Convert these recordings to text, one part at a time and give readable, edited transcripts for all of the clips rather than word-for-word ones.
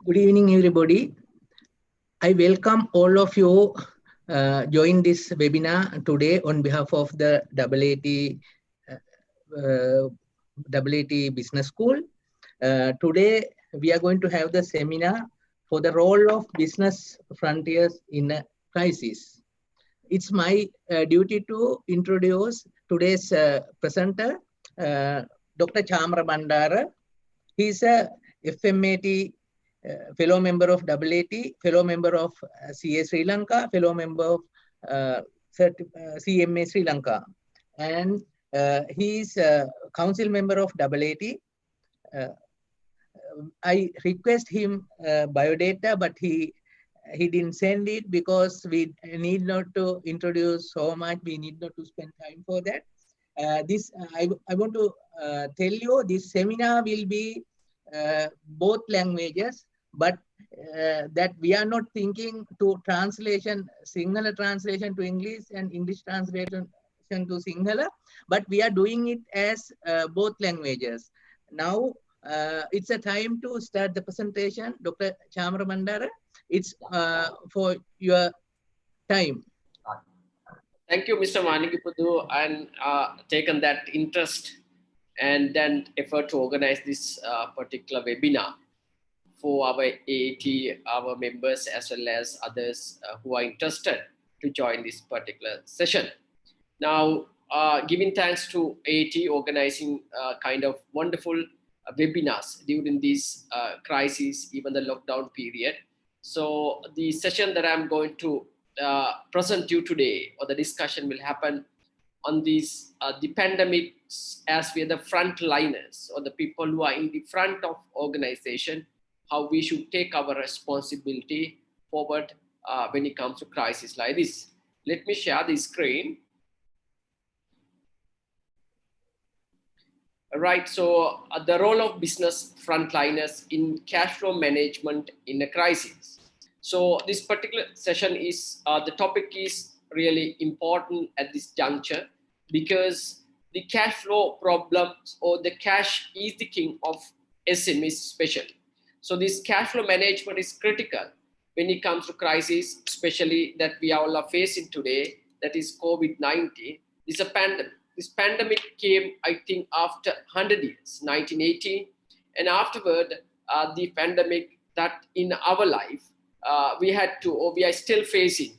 Good evening, everybody. I welcome all of you join this webinar today on behalf of the AAT Business School. Today, we are going to have the seminar for the role of business frontiers in a crisis. It's my duty to introduce today's presenter, Dr. Chamra Bandara. He's a FMAT fellow member of AAT, fellow member of CA Sri Lanka, fellow member of CMA Sri Lanka. And he is a council member of AAT. I request him biodata, but he didn't send it because we need not to introduce so much. We need not to spend time for that. I want to tell you this seminar will be both languages, but that we are not thinking to translation, Sinhala translation to English and English translation to Sinhala, but we are doing it as both languages. Now, it's a time to start the presentation. Dr. Chamra Bandara, it's for your time. Thank you, Mr. Manikipudu, and taken that interest and then effort to organize this particular webinar for our AAT, our members, as well as others who are interested to join this particular session. Now, giving thanks to AAT organizing kind of wonderful webinars during this crisis, even the lockdown period. So the session that I'm going to present you today, or the discussion will happen on these the pandemics, as we are the frontliners or the people who are in the front of organization, how we should take our responsibility forward when it comes to crisis like this. Let me share the screen. All right, so the role of business frontliners in cash flow management in a crisis. So this particular session is, the topic is really important at this juncture, because the cash flow problems, or the cash is the king of SMEs especially. So this cash flow management is critical when it comes to crisis, especially that we all are facing today, that is COVID-19. It's a pandemic. This pandemic came, I think, after 100 years, 1918. And afterward, the pandemic that in our life, we had to, or we are still facing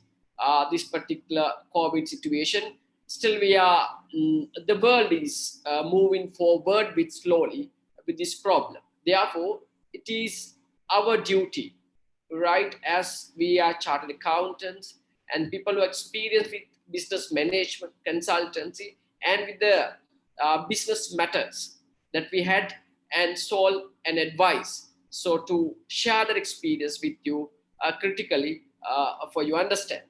this particular COVID situation. Still we are, the world is moving forward with slowly with this problem. Therefore, it is our duty, right, as we are chartered accountants and people who experience with business management, consultancy, and with the business matters that we had and solve and advise. So to share that experience with you critically for you understand.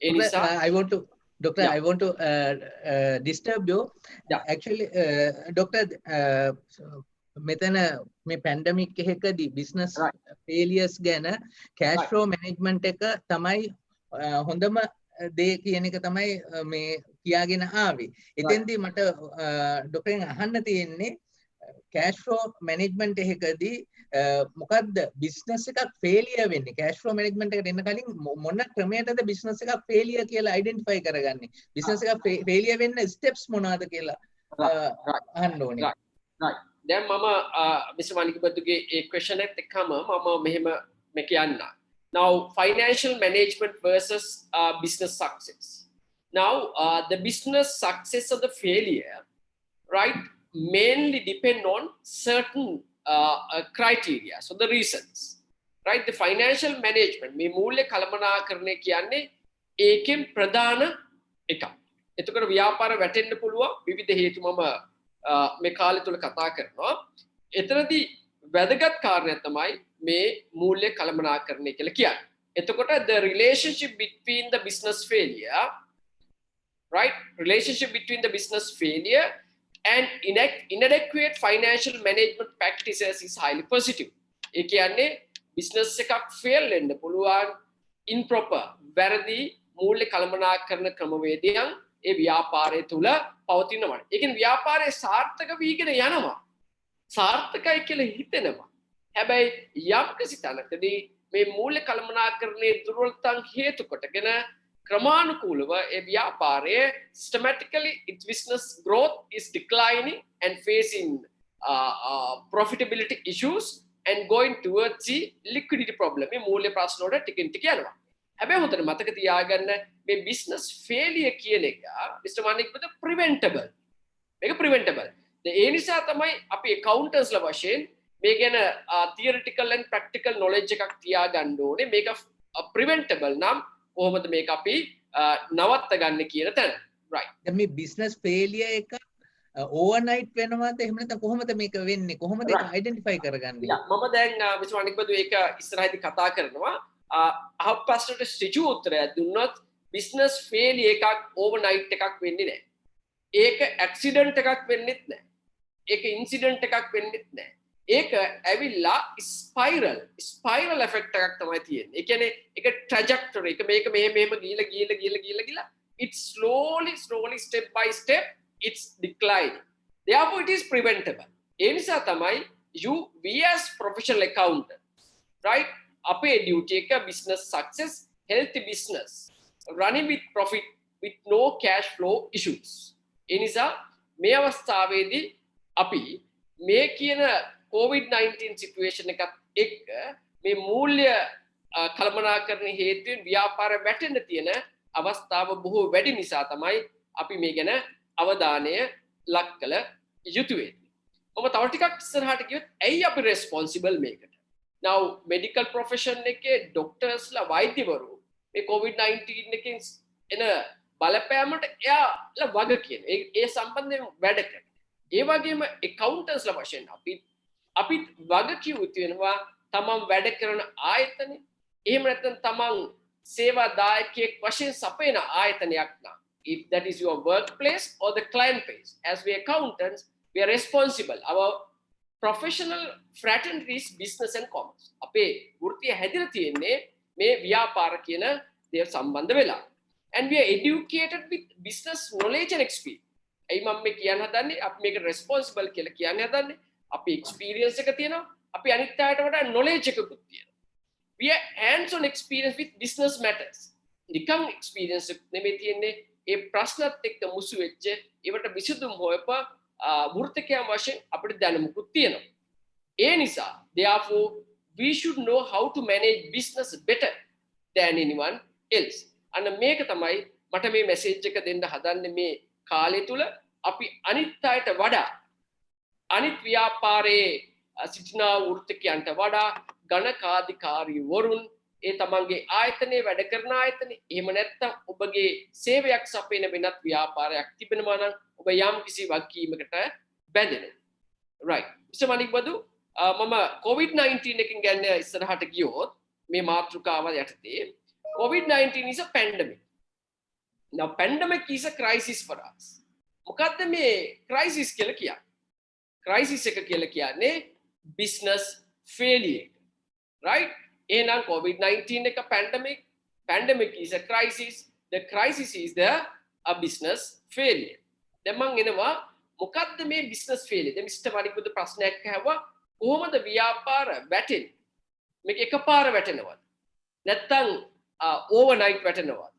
I want to, Doctor, yeah. I want to disturb you. Yeah. Actually, Doctor, මෙතන මේ pandemic එකකදී business failures ගැන cash flow management එක තමයි හොඳම දේ කියන එක තමයි මේ කියාගෙන ආවේ. එතෙන්දී මට ඩොක්ටර්ගෙන් අහන්න තියෙන්නේ කෑෂ් ෆ්ලෝ මැනේජ්මන්ට් එකකදී මොකද්ද බිස්නස් එකක් ෆේලියර් වෙන්නේ? කෑෂ් ෆ්ලෝ මැනේජ්මන්ට් එකට එන්න කලින් මොන ක්‍රමයකටද බිස්නස් එකක් ෆේලියර් කියලා අයිඩෙන්ටිෆයි කරගන්නේ? බිස්නස් එකක් ෆේලියර් වෙන්න ස්ටෙප්ස් මොනවාද කියලා අහන්න ඕනේ. Right. දැන් මම මිස්ටර් මණිකපතුගේ ඒ ක්වෙස්චන් එකත් එක්කම මම මෙහෙම මේ කියන්න. Now, financial management versus business success. Now, the business success or the failure, right, mainly depend on certain criteria. So the reasons, right? The financial management, මේ මූල්‍ය කළමනාකරණය කියන්නේ ඒකෙන් ප්‍රධාන එකක්. එතකොට ව්‍යාපාර වැටෙන්න පුළුවන් විවිධ හේතු මම මේ කාලය තුල කතා කරනවා. එතනදී වැදගත් කාරණයක් තමයි මේ මූල්‍ය කළමනාකරණය කියලා කියන්නේ. එතකොට the relationship between the business failure, right? Relationship between the business failure and inadequate financial management practices is highly positive. ඒ කියන්නේ business එකක් fail වෙන්න පුළුවන් improper, වැරදි මූල්‍ය කළමනාකරණ ක්‍රමවේදයන් ඒ ව්‍යාපාරය තුල පවතිනවා. ඒ කියන්නේ ව්‍යාපාරයේ සාර්ථක වීගෙන යනවා. සාර්ථකයි කියලා හිතෙනවා. හැබැයි යම් කිසි තැනකදී මේ මූල්‍ය කළමනාකරණයේ දුර්වලතාන් හේතු කොටගෙන ක්‍රමානුකූලව ඒ ව්‍යාපාරයේ systematically its business growth is declining and facing profitability issues and going towards the liquidity problem. මේ මූල්‍ය ප්‍රශ්න වලට ටිකෙන් ටික යනවා. හැබැයි හොඳට මතක තියාගන්න මේ business failure කියන එක Mr. Manikpita preventable. මේක preventable. ඒ නිසා තමයි අපි accountants ලා වශයෙන් මේ ගැන theoretical and practical knowledge එකක් තියාගන්න ඕනේ. මේක preventable නම් කොහොමද මේක අපි නවත්ත ගන්න කියන තැන. right. දැන් මේ business failure එක overnight වෙනවද එහෙම නැත්නම් කොහොමද මේක වෙන්නේ? කොහොමද ඒක identify කරගන්නේ? මම දැන් Mr. Manikpita ඒක ඉස්සරහදී කතා කරනවා. අහපු ප්‍රශ්නට ඍජු උත්තරය දුන්නොත් business failure එකක් overnight එකක් වෙන්නේ නැහැ. ඒක accident එකක් වෙන්නෙත් නැහැ. ඒක incident එකක් වෙන්නෙත් නැහැ. ඒක ඇවිල්ලා spiral effect එකක් තමයි තියෙන්නේ. ඒ කියන්නේ ඒක trajectory එක මේක මෙහෙම ගිහිල්ලා it's slowly step by step it's declining. Therefore it is preventable. ඒ නිසා තමයි we as professional accountant, right, අපේ duty එක business success, healthy business, running with profit with no cash flow issues. ඒ නිසා මේ අවස්ථාවේදී අපි මේ කියන COVID-19 situation එකත් එක්ක මේ මූල්‍ය කළමනාකරණ හේතුවෙන් ව්‍යාපාර වැටෙන්න තියෙන අවස්ථාව බොහෝ වැඩි නිසා තමයි අපි මේ ගැන අවධානය ලක් කළ යුතු වෙන්නේ. මම තව ටිකක් ඉස්සරහට ගියොත් ඇයි අපි responsible මේකට? Now medical profession එකේ doctors ලා වෛද්‍යවරු මේ COVID-19 එකෙන් එන බලපෑමට එයාලා වග කියන ඒ සම්බන්ධයෙන් වැඩ කරන. ඒ වගේම accountants ලා වශයෙන් අපි වගකිය යුතු වෙනවා තමන් වැඩ කරන ආයතනේ එහෙම නැත්නම් තමන් සේවාදායකයෙක් වශයෙන් සපයන ආයතනයක් නම් if that is your workplace or the client base, as we accountants we are responsible. Our professional fraternity is business and commerce. අපේ වෘත්තිය හැදිලා තියෙන්නේ මේ ව්‍යාපාර කියන දේ සම්බන්ධ වෙලා. And we are educated with business knowledge and experience. ඇයි මම මේ කියන්න හදන්නේ? අපි මේක responsible කියලා කියන්න හදන්නේ. අපි experience එක තියෙනවා. අපි අනිත් අයට වඩා knowledge එකකුත් තියෙනවා. We are hands-on experience with business matters. නිකම් experience නෙමෙයි තියෙන්නේ. ඒ ප්‍රශ්නත් එක්ක මුසු වෙච්ච ඒවට විසඳුම් හොයප වෘත්තිකයන් වශයෙන් අපිට දැනුමකුත් තියෙනවා. ඒ නිසා therefore we should know how to manage business better than anyone else. අන්න මේක තමයි මට මේ මැසේජ් එක දෙන්න හදන්නේ මේ කාලය තුල අපි අනිත් අයට වඩා අනිත් ව්‍යාපාරයේ සිටින වෘත්තිකයන්ට වඩා ගණකාධිකාරීවරුන් ඒ තමන්ගේ ආයතනයේ වැඩ කරන ආයතනේ එහෙම නැත්නම් ඔබගේ සේවයක් සපයන වෙනත් ව්‍යාපාරයක් තිබෙනවා නම් ඔබ යම් කිසි වගකීමකට බැඳෙනවා. right. Mr. Manikpita මම COVID-19 එකෙන් ගැන ඉස්සරහට ගියොත් මේ මාතෘකාව යටතේ COVID-19 is a pandemic. Now pandemic is a crisis for us. මොකද්ද මේ crisis කියලා කියන්නේ? crisis එක කියලා කියන්නේ business failure. right? එහෙනම් COVID-19 එක pandemic is a crisis, the crisis is a business failure. දැන් මම එනවා මොකද්ද මේ business failure? දැන් Mr. Manikpita ප්‍රශ්නයක් අහුවා කොහොමද ව්‍යාපාර වැටෙන්නේ? මේක එකපාර වැටෙනවද? නැත්නම් overnight වැටෙනවද?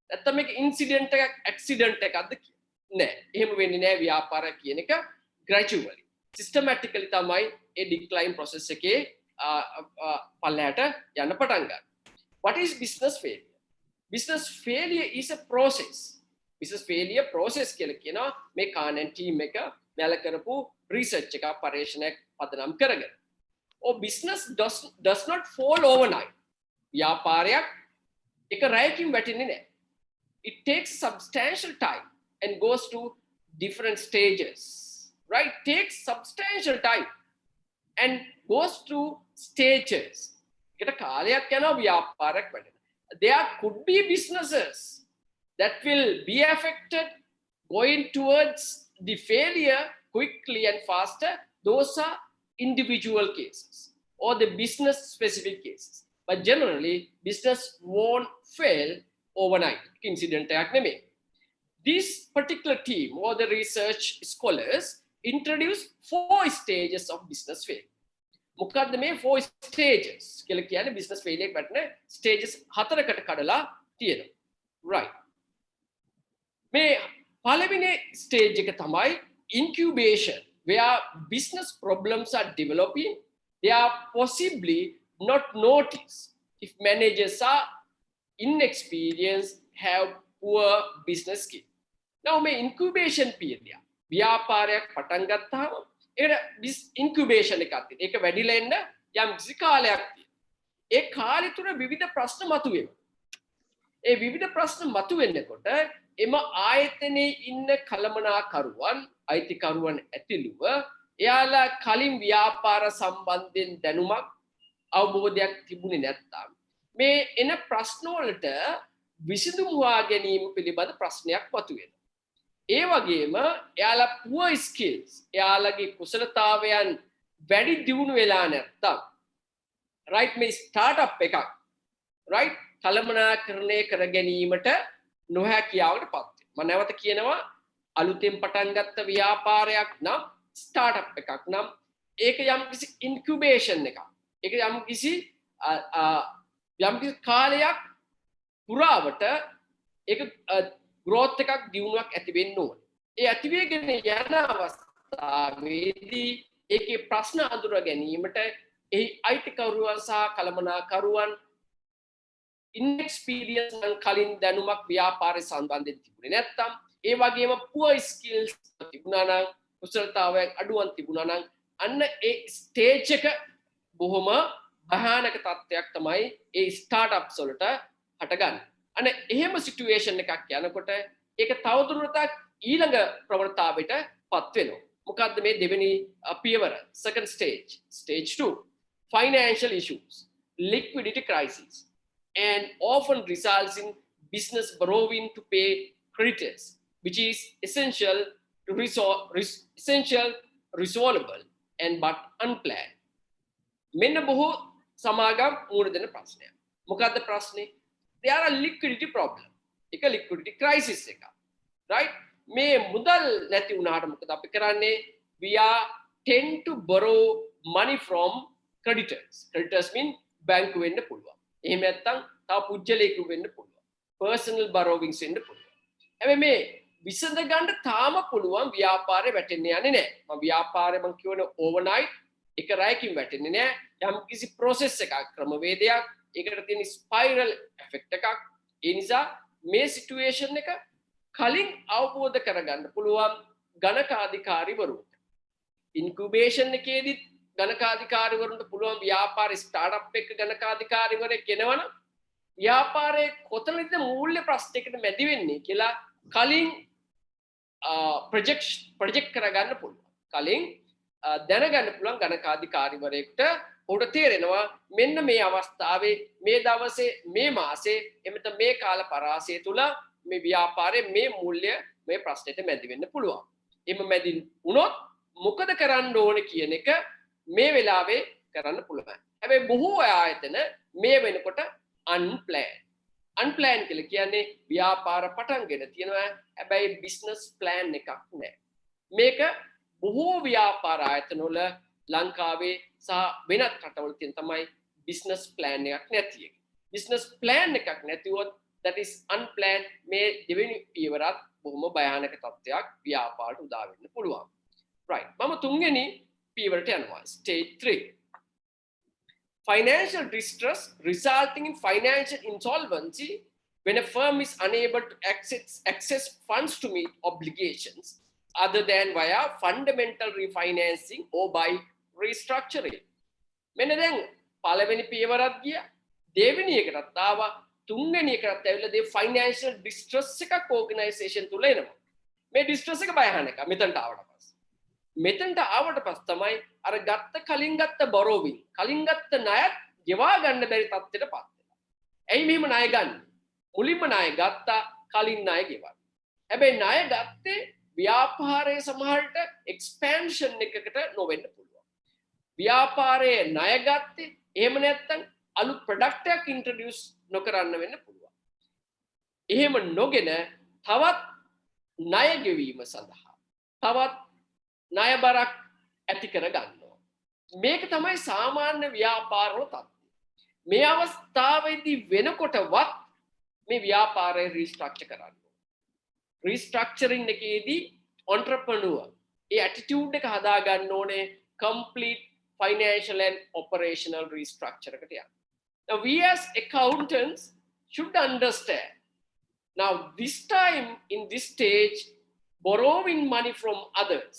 නැත්නම් මේක incident එකක් accident එකක්ද නෑ. එහෙම වෙන්නේ නෑ ව්‍යාපාර කියන එක gradually systematically තමයි ඒ decline process එකේ පල්ලයට යන්න පටන් ගන්න. What is business failure? Business failure is a process. Business failure process කියලා කියනවා මේ කානන් ටීම් එක මෙල කරපු research එක පරීක්ෂණයක් පදනම් කරගෙන. business does not fall overnight. ව්‍යාපාරයක් එක රැයකින් වැටෙන්නේ නැහැ. It takes substantial time and goes to different stages. Right? Takes substantial time and goes through stages. Kita කාලයක් යනවා ව්‍යාපාරයක් වැඩෙන. There could be businesses that will be affected going towards the failure quickly and faster. Those are individual cases or the business specific cases. But generally business won't fail overnight. Incident එකක් නෙමෙයි. This particular team or the research scholars introduce 4 stages of business failure. මොකද්ද මේ 4 stages කියලා කියන්නේ business failure එකට වැටෙන stages 4කට කඩලා තියෙනවා. right. මේ පළවෙනි stage එක තමයි incubation, where business problems are developing. They are possibly not noticed if managers are inexperienced, have poor business skill. Now මේ incubation period ව්‍යාපාරයක් පටන් ගත්තාම ඒකට incubation එකක් තියෙනවා. ඒක වැඩිලා එන්න යම් කිසි කාලයක් තියෙනවා. ඒ කාලය තුර විවිධ ප්‍රශ්න මතුවෙනවා. ඒ විවිධ ප්‍රශ්න මතුවෙනකොට එම ආයතනයේ ඉන්න කළමනාකරුවන්, අයිතිකරුවන් ඇතුළුව එයාලා කලින් ව්‍යාපාර සම්බන්ධයෙන් දැනුමක් අවබෝධයක් තිබුණේ නැත්නම් මේ එන ප්‍රශ්න වලට විසඳුම් හොයා ගැනීම පිළිබඳ ප්‍රශ්නයක් මතුවෙනවා. ඒ වගේම එයාලා poor skills, එයාලගේ කුසලතාවයන් වැඩි දියුණු වෙලා නැත්තම් right මේ startup එකක් right කළමනාකරණය කර ගැනීමට නොහැකියාවටපත් වෙනවා. මම නැවත කියනවා අලුතෙන් පටන් ගත්ත ව්‍යාපාරයක් නම් startup එකක් නම් ඒක යම් කිසි incubation එකක්. ඒක යම් කිසි කාලයක් පුරාවට ඒක growth එකක් දියුණුවක් ඇති වෙන්න ඕනේ. ඒ ඇති වෙගෙන යන අවස්ථාවේදී ඒකේ ප්‍රශ්න අඳුර ගැනීමට එහි අයිතිකරුවන් සහ කළමනාකරුවන් inexperience නම් කලින් දැනුමක් ව්‍යාපාරය සම්බන්ධයෙන් තිබුණේ නැත්නම් ඒ වගේම poor skills තිබුණා නම් කුසලතාවයන් අඩුවන් තිබුණා නම් අන්න ඒ stage එක බොහොම භයානක තත්ත්වයක් තමයි ඒ startups වලට හටගන්නේ. අනේ එහෙම සිටුේෂන් එකක් යනකොට ඒක තවදුරටත් ඊළඟ ප්‍රවණතාවයට පත් වෙනවා. මොකද්ද මේ දෙවෙනි පියවර? second stage, stage 2, financial issues, liquidity crisis, and often results in business borrowing to pay creditors, which is essential, resolvable and but unplanned. මෙන්න බොහෝ සමාගම් මුහුණ දෙන ප්‍රශ්නයක්. මොකද්ද ප්‍රශ්නේ? There are liquidity problem. එක liquidity crisis එක. right? මේ මුදල් නැති වුණාට මොකද අපි කරන්නේ? We are tend to borrow money from creditors. Creditors mean bank වෙන්න පුළුවන්. එහෙම නැත්නම් තව පුජ්‍යලයක වෙන්න පුළුවන්. personal borrowings වෙන්න පුළුවන්. හැබැයි මේ විසඳ ගන්න තාම පුළුවන් ව්‍යාපාරේ වැටෙන්නේ යන්නේ නැහැ. මම ව්‍යාපාරේ මම කියවනේ overnight එක රැයකින් වැටෙන්නේ නැහැ. යම් කිසි process එකක් ක්‍රමවේදයක් ඒකට තියෙන ස්පයිරල් එෆෙක්ට් එකක්. ඒ නිසා මේ සිටුේෂන් එක කලින් අවබෝධ කරගන්න පුළුවන් ගණකාධිකාරීවරුන්ට. ඉන්කියුබේෂන් එකේදී ගණකාධිකාරීවරුන්ට පුළුවන් ව්‍යාපාර ස්ටාර්ට්අප් එක ගණකාධිකාරීවරයෙක් කෙනවනම් ව්‍යාපාරයේ කොතනද මූල්‍ය ප්‍රශ්නයකට මැදි වෙන්නේ කියලා කලින් ප්‍රොජෙක්ට් කරගන්න පුළුවන්. කලින් දැනගන්න පුළුවන් ගණකාධිකාරීවරයෙක්ට උඩ තේරෙනවා මෙන්න මේ අවස්ථාවේ මේ දවසේ මේ මාසේ එමෙත මේ කාල පරාසය තුල මේ ව්‍යාපාරයේ මේ මූල්‍ය මේ ප්‍රශ්නෙට මැදි වෙන්න පුළුවන්. එimhe මැදි වුණොත් මොකද කරන්න ඕනේ කියන එක මේ වෙලාවේ කරන්න පුළුවන්. හැබැයි බොහෝ ආයතන මේ වෙනකොට unplanned කියලා කියන්නේ ව්‍යාපාර පටන්ගෙන තියෙනවා හැබැයි business plan එකක් නැහැ. මේක බොහෝ ව්‍යාපාර ආයතන වල ලංකාවේ සහ වෙනත් රටවල තියෙන තමයි business plan එකක් නැති එක. business plan එකක් නැතිවොත් that is unplanned මේ දෙවෙනි පියවරත් බොහොම භයානක තත්ත්වයක් ව්‍යාපාරට උදා වෙන්න පුළුවන්. right. මම තුන්වෙනි පියවරට යනවා. stage 3. Financial distress resulting in financial insolvency when a firm is unable to access funds to meet obligations other than via fundamental refinancing or by restructuring. මෙන්න දැන් පළවෙනි පියවරත් ගියා. දෙවෙනි එකටත් ආවා. තුන්වෙනි එකටත් ඇවිල්ලා මේ financial distress එකක් organization තුල එනවා. මේ distress එක භයානකයි මෙතනට ආවට පස්සේ. මෙතනට ආවට පස්සේ තමයි අර කලින් ගත්ත borrowing කලින් ගත්ත ණයත් ගෙවා ගන්න බැරි තත්ත්වයටපත් වෙනවා. ඇයි මෙහෙම ණය ගන්න? මුලින්ම ණය ගත්තා කලින් ණය ගෙවන්න. හැබැයි ණය ගත්තේ ව්‍යාපාරයේ සමහරට expansion එකකට නොවෙන්න පුළුවන්. ව්‍යාපාරයේ ණය ගත්තේ එහෙම නැත්නම් අලුත් product එකක් introduce නොකරන්න වෙන්න පුළුවන්. එහෙම නොගෙන තවත් ණය ගෙවීම සඳහා තවත් ණය බරක් ඇති කර ගන්නවා. මේක තමයි සාමාන්‍ය ව්‍යාපාරවල තත්ත්වය. මේ අවස්ථාවේදී වෙනකොටවත් මේ ව්‍යාපාරය රීස්ට්‍රක්චර් කරන්න. රීස්ට්‍රක්චරින් එකේදී entrepreneur ඒ attitude එක හදා ගන්න ඕනේ complete financial and operational restructure එකට යන්න. Now we as accountants should understand. Now this time in this stage borrowing money from others,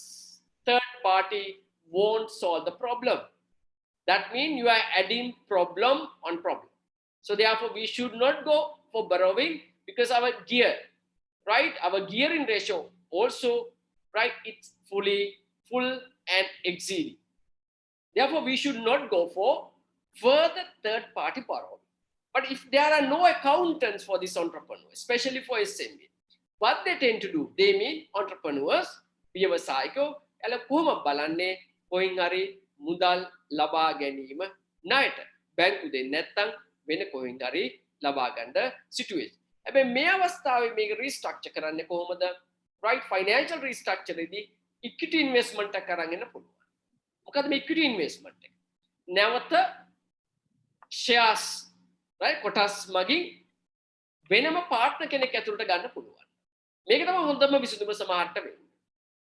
third party won't solve the problem. That means you are adding problem on problem. So therefore we should not go for borrowing because our gear, right? Our gearing ratio also, right? It's full and exceeding. Therefore we should not go for further third party borrowing. But if there are no accountants for this entrepreneur, especially for SME, what they tend to do, they mean entrepreneurs, ව්‍යවසායිකෝ එල කොහොම බලන්නේ coin හරි මුදල් ලබා ගැනීම ණයට බැංකු දෙන්නේ නැත්නම් වෙන කොයින් හරි ලබා ගන්න සිටුේෂන්. හැබැයි මේ අවස්ථාවේ මේක රීස්ට්‍රක්චර් කරන්නේ කොහොමද? right financial restructure එදී equity investment එක කරගෙන යන්න පුළුවන්. මොකද මේ equity investment එක නැවත shares right කොටස් මගින් වෙනම partner කෙනෙක් ඇතුළට ගන්න පුළුවන්. මේක තමයි හොඳම විසඳුම සමහරට වෙන්නේ.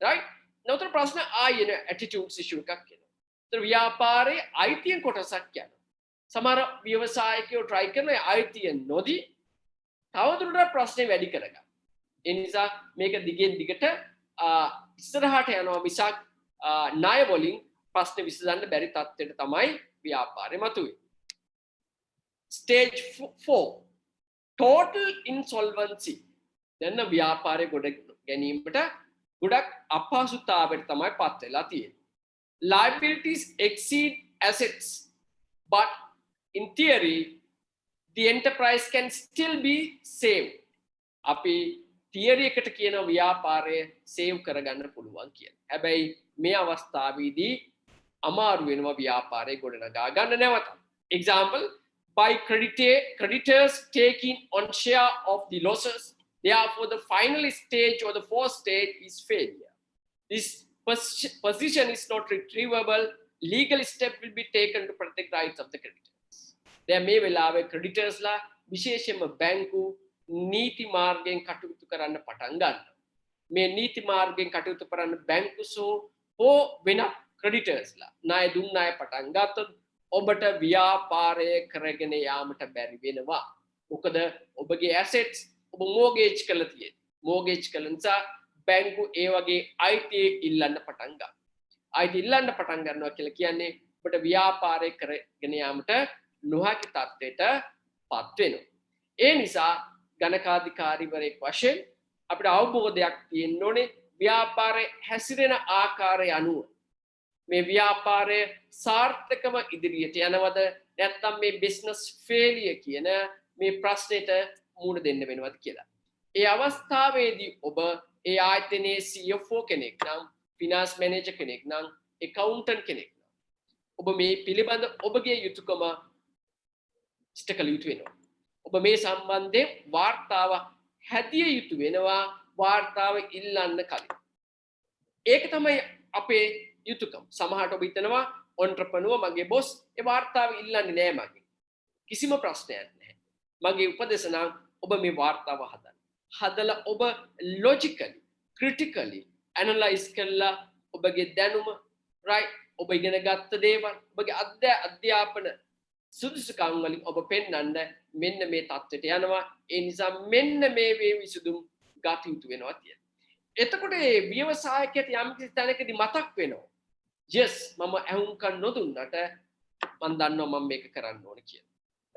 right නවතර ප්‍රශ්න ආයෙන attitudes issue එකක් කියනවා. ඒතර ව්‍යාපාරයේ අයිතියෙන් කොටසක් කියනවා. සමහර ව්‍යවසායකයෝ try කරන අයිතියෙන් නොදී තවදුරටත් ප්‍රශ්නේ වැඩි කරගන්න. ඒ නිසා මේක දිගෙන් දිගට ඉස්සරහට යනවා මිසක් ණය වලින් ප්‍රශ්න විසඳන්න බැරි තත්ත්වයට තමයි ව්‍යාපාරය මතුවේ. Stage 4 total insolvency. දැන් ව්‍යාපාරය ගොඩ ගැනීමට ගොඩක් අපහසුතාවයට තමයි පත් වෙලා තියෙන්නේ. Liabilities exceed assets, but in theory the enterprise can still be saved. අපි theory එකට කියන ව්‍යාපාරය save කරගන්න පුළුවන් කියලා. හැබැයි මේ අවස්ථාවේදී අමාරු වෙනවා ව්‍යාපාරය ගොඩනගා ගන්න නැවත. Example, by creditors taking on share of the losses. Therefore, the final stage or the fourth stage is failure. This position is not retrievable. Legal step will be taken to protect rights of the creditors. There may be creditors la විශේෂයෙන්ම බැංකු නීති මාර්ගයෙන් කටයුතු කරන්න පටන් ගන්නවා. මේ නීති මාර්ගයෙන් කටයුතු කරන්න බැංකු හෝ වෙන creditors ලා ණය දුන්න අය පටන් ගත්තොත් ඔබට ව්‍යාපාරය කරගෙන යාමට බැරි වෙනවා. මොකද ඔබගේ assets ඔබ mortgage කරලා තියෙන්නේ. mortgage කළ නිසා බැංකු ඒ වගේ අයිතිය ඉල්ලන්න පටන් ගන්නවා. අයිතිය ඉල්ලන්න පටන් ගන්නවා කියලා කියන්නේ ඔබට ව්‍යාපාරය කරගෙන යාමට නොහැකි තත්ත්වයට පත් වෙනවා. ඒ නිසා ගණකාධිකාරීවරයෙක් වශයෙන් අපිට අවබෝධයක් තියෙන්න ඕනේ ව්‍යාපාරය හැසිරෙන ආකාරය අනුව මේ ව්‍යාපාරය සාර්ථකව ඉදිරියට යනවද නැත්නම් මේ business failure කියන මේ ප්‍රශ්නෙට මුහුණ දෙන්න වෙනවද කියලා. ඒ අවස්ථාවේදී ඔබ ඒ ආයතනයේ CFO කෙනෙක් නම් finance manager කෙනෙක් නම් accountant කෙනෙක් නම් ඔබ මේ පිළිබඳ ඔබගේ යුතුයකම ඉෂ්ට කළ යුතු වෙනවා. ඔබ මේ සම්බන්ධයෙන් වාර්තාව හැදිය යුතු වෙනවා වාර්තාව ඉල්ලන්න කලින්. ඒක තමයි අපේ යුතුයකම. සමහරට ඔබ හිතනවා entrepreneur මගේ boss ඒ වාර්තාව ඉල්ලන්නේ නෑ මගෙන්. කිසිම ප්‍රශ්නයක් නැහැ. මගේ උපදෙස් නම් ඔබ මේ වාර්තාව හදන්න. හදලා ඔබ logically, critically analyze කරලා ඔබගේ දැනුම right ඔබ ඉගෙන ගත්ත දේවල් ඔබගේ අධ්‍යාපන සුදුසුකම් වලින් ඔබ පෙන්වන්න මෙන්න මේ தත්ත්වයට යනවා. ඒ නිසා මෙන්න මේ විසඳුම් ගත යුතු වෙනවා කියන. එතකොට මේ ව්‍යවසායකයට යම් කිසි තැනකදී මතක් වෙනවා. yes මම අහුම්කම් නොදුන්නට මම දන්නවා මම මේක කරන්න ඕන කියලා.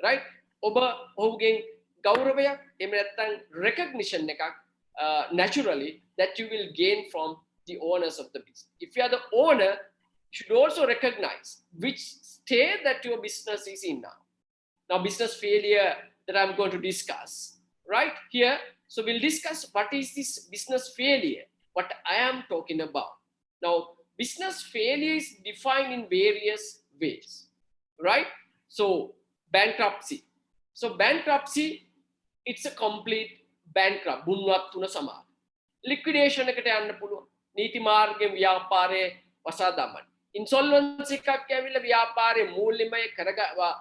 right ඔබ ඔහුගෙන් ගෞරවයක් එහෙම නැත්නම් recognition එකක් naturally that you will gain from the owners of the business. If you are the owner, you should also recognize which state that your business is in now. Now business failure that I'm going to discuss right here. So we'll discuss what is this business failure, what I am talking about. Now business failure is defined in various ways, right? So bankruptcy. So bankruptcy, it's a complete bankrupt. බුන්වත් තුන සමාන. liquidation එකට යන්න පුළුවන්. නීති මාර්ගයෙන් ව්‍යාපාරයේ වසා දමන්න. insolvency එකක් ඇවිල්ලා ව්‍යාපාරයේ මූල්‍යමය කරගවා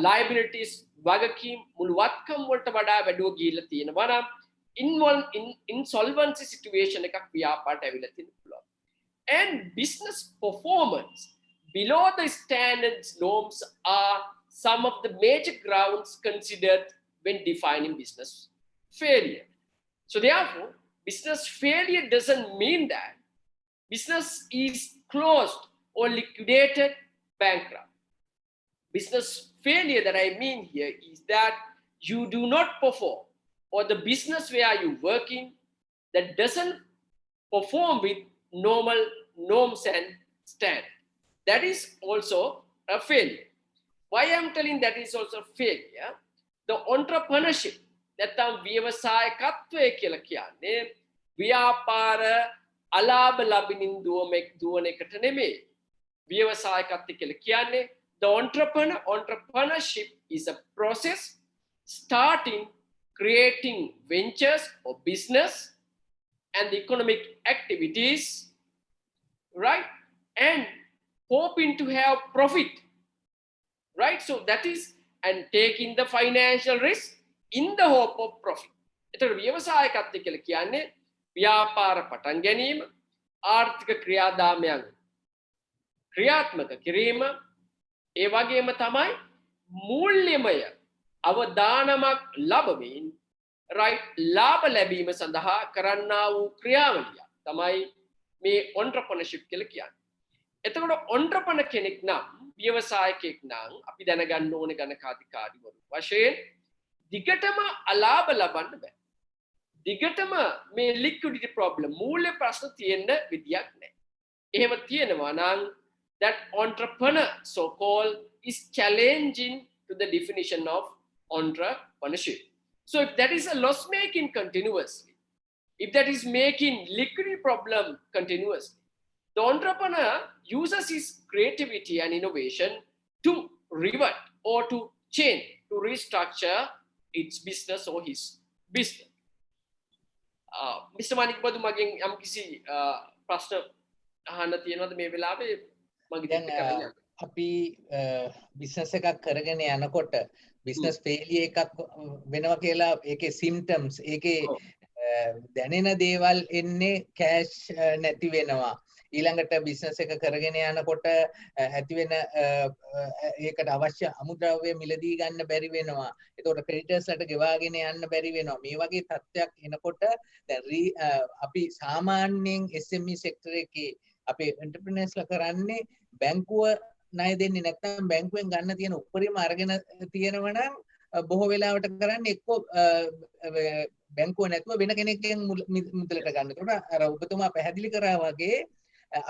liabilities වගකීම් මුළු වත්කම් වලට වඩා වැඩිව ගිහිල්ලා තියෙනවා නම් insolvency situation එකක් ව්‍යාපාරයට ඇවිල්ලා තියෙන්න පුළුවන්. And business performance below the standards norms are some of the major grounds considered when defining business failure. So therefore, business failure doesn't mean that business is closed or liquidated, bankrupt. Business failure that I mean here is that you do not perform, or the business where you're working that doesn't perform with normal norms and standards. That is also a failure. Why I'm telling that is also a failure? The entrepreneurship නැත්නම් ව්‍යවසායකත්වය කියලා කියන්නේ ව්‍යාපාර අලාභ ලබමින් දුවන එකට නෙමෙයි. ව්‍යවසායකත්වය කියලා කියන්නේ the entrepreneurship is a process starting creating ventures or business and the economic activities, right, and hoping to have profit, right? So that is, and taking the financial risk in the hope of profit. එතකොට ව්‍යවසායකත්වය කියලා කියන්නේ ව්‍යාපාර පටන් ගැනීම, ආර්ථික ක්‍රියාදාමයන් ක්‍රියාත්මක කිරීම, ඒ වගේම තමයි මූල්‍යමය අවදානමක් ලැබමින් right ලාභ ලැබීම සඳහා කරන්නා වූ ක්‍රියාවලිය තමයි මේ entrepreneurship කියලා කියන්නේ. එතකොට entrepreneur කෙනෙක් නම් ව්‍යවසායකයෙක් නම් අපි දැනගන්න ඕනේ ගණකාධිකාරීවරු වශයෙන් දිගටම අලාභ ලබන්න බෑ. දිගටම මේ liquidity problem මූල්‍ය ප්‍රශ්න තියෙන්න විදියක් නැහැ. එහෙම තියෙනවා නම් that entrepreneur so called is challenging to the definition of entrepreneurship. So if that is a loss making continuously, if that is making liquidity problem continuously, the entrepreneur uses his creativity and innovation to revert or to change, to restructure its business or his business. Mr. Manik Badu මගෙන් යම් කිසි ප්‍රශ්න අහන්න තියෙනවද මේ වෙලාවේ? දැන් අපි බිස්නස් එකක් කරගෙන යනකොට බිස්නස් ෆේලියර් එකක් වෙනවා කියලා ඒකේ සිම්ප්ටම්ස් ඒකේ දැනෙන දේවල් එන්නේ කෑෂ් නැති වෙනවා. ඊළඟට බිස්නස් එක කරගෙන යනකොට ඇති වෙන ඒකට අවශ්‍ය අමුද්‍රව්‍ය මිලදී ගන්න බැරි වෙනවා. ඒතකොට ක්‍රෙඩිටර්ස්ලට ගෙවාගෙන යන්න බැරි වෙනවා. මේ වගේ තත්ත්වයක් එනකොට දැන් අපි සාමාන්‍යයෙන් SME සෙක්ටර් එකේ අපේ එන්ටර්ප්‍රිනර්ස්ලා කරන්නේ බැංකුව ණය දෙන්නේ නැත්නම් බැංකුවෙන් ගන්න තියෙන උපරිම අරගෙන තියෙනවා නම් බොහෝ වෙලාවට කරන්නේ එක්ක බැංකුව නැතුව වෙන කෙනෙක්ගෙන් මුදලට ගන්න. ඒකට අර ඔබතුමා පැහැදිලි කරා වගේ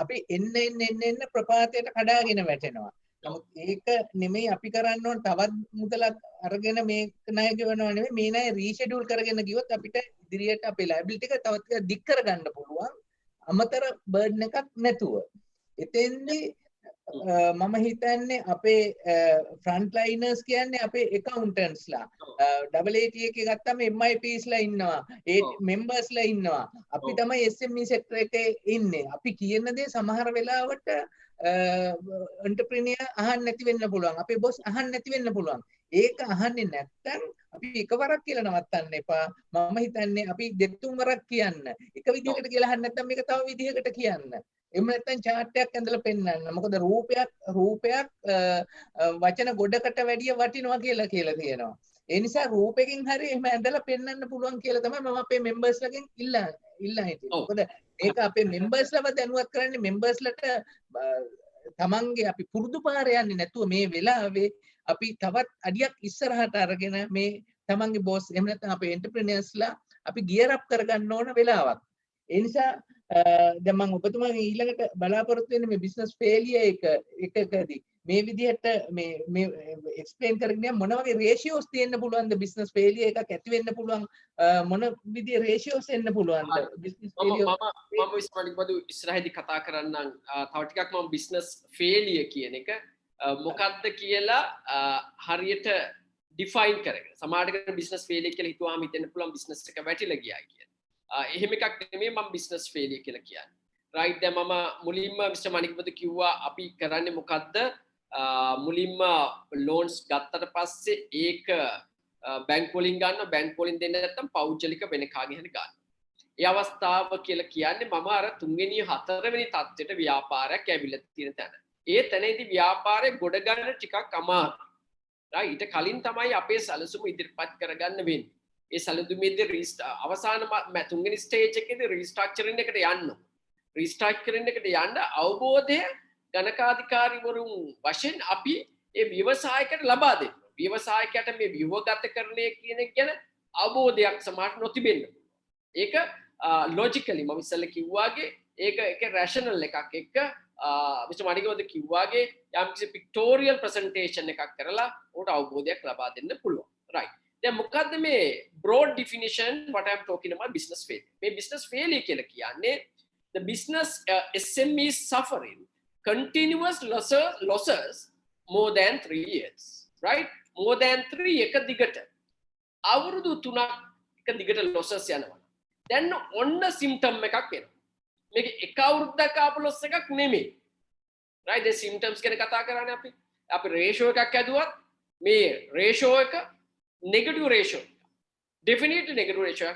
අපි එන්න ප්‍රපාතයට කඩාගෙන වැටෙනවා. නමුත් ඒක නෙමෙයි අපි කරන්න ඕන තවත් මුදලක් අරගෙන මේ ණය ගෙවනවා නෙමෙයි මේ ණය රීෂෙඩියුල් කරගෙන ගියොත් අපිට ඉදිරියට අපේ ලයබිලිටි එක තවත් ටිකක් දික් කරගන්න පුළුවන්. අමතර බර්ඩන් එකක් නැතුව. එතෙන්දී මම හිතන්නේ අපේ ෆ්‍රන්ට් ලයිනර්ස් කියන්නේ අපේ accountants-ලා AAT එකේ ගත්තම MIPs-ලා ඉන්නවා members-ලා ඉන්නවා අපි තමයි SME sector එකේ ඉන්නේ අපි කියන දේ සමහර වෙලාවට entrepreneur අහන්න නැති වෙන්න පුළුවන් අපේ boss අහන්න නැති වෙන්න පුළුවන් ඒක අහන්නේ නැත්නම් අපි එකවරක් කියලා නවත්තන්න එපා මම හිතන්නේ අපි දෙතුන් වරක් කියන්න එක විදිහකට කියලා අහන්න නැත්නම් මේක තව විදිහකට කියන්න එහෙම නැත්නම් chart එකක් ඇඳලා පෙන්නන්න. මොකද රූපයක් වචන ගොඩකට වැඩිය වටිනවා කියලා තියෙනවා. ඒ නිසා රූපෙකින් හරි එහෙම ඇඳලා පෙන්නන්න පුළුවන් කියලා තමයි මම අපේ members-ලගෙන් ඉල්ලා හිටියේ. මොකද මේක අපේ members-ලව දැනුවත් කරන්නේ members-ලට තමන්ගේ අපි පුරුදු පාර යන්නේ නැතුව මේ වෙලාවේ අපි තවත් අඩියක් ඉස්සරහට අරගෙන මේ තමන්ගේ boss එහෙම නැත්නම් අපේ entrepreneurs-ලා අපි gear up කරගන්න ඕන වෙලාවක්. ඒ නිසා දැන් මම ඔබතුමාගෙන් ඊළඟට බලාපොරොත්තු වෙන්නේ මේ බිස්නස් ෆේලියර් එකකදී මේ විදිහට මේ එක්ස්ප්ලেইন කරගෙන මොන වගේ රේෂියෝස් තියෙන්න පුළුවන්ද බිස්නස් ෆේලියර් එකක් ඇති වෙන්න පුළුවන් මොන විදිහේ රේෂියෝස් එන්න පුළුවන්ද බිස්නස් ෆේලියර් මම ඉස්මනික් බදු ඉස්සරහදී කතා කරන්නම් තව ටිකක් මම බිස්නස් ෆේලියර් කියන එක මොකක්ද කියලා හරියට ඩිෆයින් කරගෙන සමහරකට බිස්නස් ෆේලියර් කියලා හිතුවාම හිතෙන්න පුළුවන් බිස්නස් එක වැටිලා ගියා කියලා එහෙම එකක් නෙමෙයි මම බිස්නස් ෆේලියර් කියලා කියන්නේ. right දැන් මම මුලින්ම මිස්ටර් මණික්පති කිව්වා අපි කරන්නේ මොකද්ද මුලින්ම loans ගත්තට පස්සේ ඒක බැංකු වලින් ගන්න බැංකු වලින් දෙන්නේ නැත්නම් පෞද්ගලික වෙන කාගෙන් හරි ගන්න. ඒ අවස්ථාව කියලා කියන්නේ මම අර 3 වෙනි 4 වෙනි තත්ත්වයට ව්‍යාපාරයක් ඇවිල්ලා තියෙන තැන. ඒ තැනේදී ව්‍යාපාරේ ගොඩ ගන්න ටිකක් අමාරුයි. right ඊට කලින් තමයි අපේ සැලසුම ඉදිරිපත් කරගන්න වෙන්නේ. ඒ සැලසුමේදී අවසාන 3 වෙනි ස්ටේජ් එකේදී රීස්ට්‍රක්චරින් එකට යන්න. රීස්ට්‍රක්චරින් එකට යන්න අවබෝධය ගණකාධිකාරීවරුන් වශයෙන් අපි ඒ ව්‍යවසායකයට ලබා දෙන්න. ව්‍යවසායකයට මේ ව්‍යුහගතකරණය කියන එක ගැන අවබෝධයක් සමහරට නොතිබෙන්න. ඒක ලොජිකලි මම ඉස්සෙල්ලා කිව්වාගේ ඒක රැෂනල් එකක් එක්ක මිස්ටර් මණිකවද කිව්වාගේ යම්කිසි පික්ටෝරියල් ප්‍රසන්ටේෂන් එකක් කරලා උට අවබෝධයක් ලබා දෙන්න පුළුවන්. right දැන් මොකද්ද මේ broad definition what I am talking about business failure. මේ business failure කියලා කියන්නේ the business SMEs suffering continuous losses more than 3 years. right more than 3 එක දිගට අවුරුදු 3ක් එක දිගට losses යනවා. දැන් ඔන්න symptom එකක් එනවා. මේක එක අවුරුද්දක් ආපු loss එකක් නෙමෙයි. right the symptoms ගැන කතා කරන්නේ අපි ratio එකක් ඇදුවත් මේ ratio එක negative ratio. Definitely negative ratio.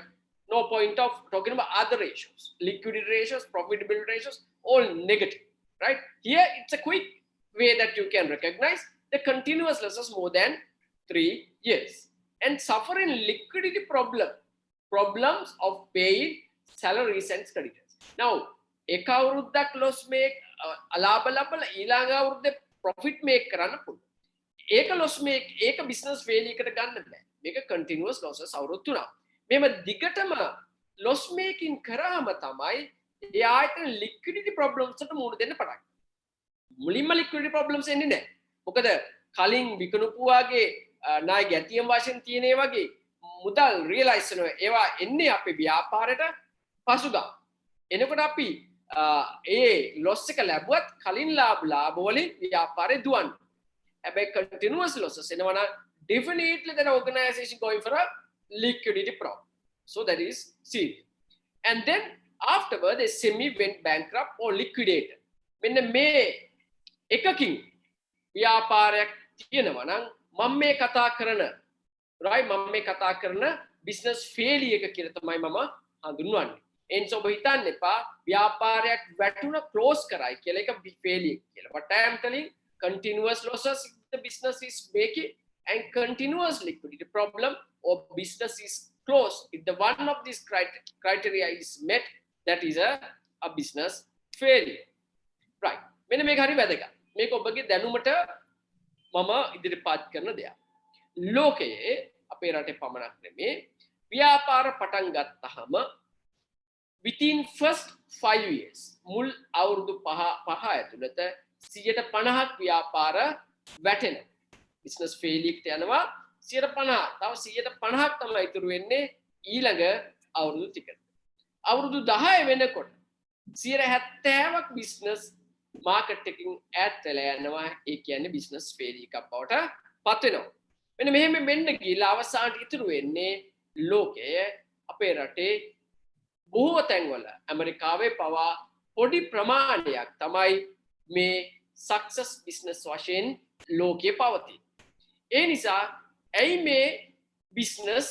No point of talking about other ratios. Liquidity ratios, profitability ratios, all negative. Right? Here it's a quick way that you can recognize the continuous losses more than 3 years. And suffering liquidity problems of paying salaries and creditors. Now, එක අවුරුද්දක් loss make අලාභ ලබලා ඊළඟ අවුරුද්දේ profit make කරන්න පුළුවන්. ඒක loss make ඒක business failure එකට ගන්න බෑ. මේක continuous losses අවුරුදු 3ක්. මෙම දිගටම loss making කරාම තමයි ඒ ආයතන liquidity problems වලට මුහුණ දෙන්න පටන් ගන්නේ. මුලින්ම liquidity problems එන්නේ නැහැ. මොකද කලින් විකුණපු වාගේ ණය ගැතියම් වශයෙන් තියෙන ඒ වගේ මුදල් රියලයිස් වෙනවා. ඒවා එන්නේ අපේ ව්‍යාපාරයට පසුගා. එනකොට අපි ඒ loss එක ලැබුවත් කලින් ලාභ වලින් ව්‍යාපාරේ දුවන්නේ. හැබැයි continuous losses එනවා නම් definitely that organization going for a liquidity problem. So that is serious. And then afterward the SME went bankrupt or liquidated. මෙන්න මේ එකකින් ව්‍යාපාරයක් තියෙනවා නම් මම මේ කතා කරන right මම මේ කතා කරන business failure එක කියලා තමයි මම හඳුන්වන්නේ. එනිසා ඔබ හිතන්න එපා ව්‍යාපාරයක් වැටුණ close කරයි කියලා එක failure කියලා. But I am telling continuous losses the business is making and continuous liquidity problem or business is closed. If the one of these criteria is met, that is a business failure. Right. මෙන්න මේක හරි වැදගත්. මේක ඔබගේ දැනුමට මම ඉදිරිපත් කරන දෙයක්. ලෝකයේ අපේ රටේ පමණක් නෙමේ ව්‍යාපාර පටන් ගත්තාම within first 5 years මුල් අවුරුදු 5 ඇතුළත 50% ව්‍යාපාර වැටෙනවා. business failure එකට යනවා 50%. තව 50%ක් තමයි ඉතුරු වෙන්නේ ඊළඟ අවුරුදු ටිකට. අවුරුදු 10 වෙනකොට 70%ක් business market එකකින් ඈත් වෙලා යනවා. ඒ කියන්නේ business failure එකක් බවට පත් වෙනවා. මෙන්න මෙහෙම වෙන්න ගිහලා අවසානට ඉතුරු වෙන්නේ ලෝකයේ අපේ රටේ බොහෝ තැන්වල ඇමරිකාවේ පවා පොඩි ප්‍රමාණයක් තමයි මේ success business වශයෙන් ලෝකයේ පවතී. ඒ නිසා ඇයි මේ business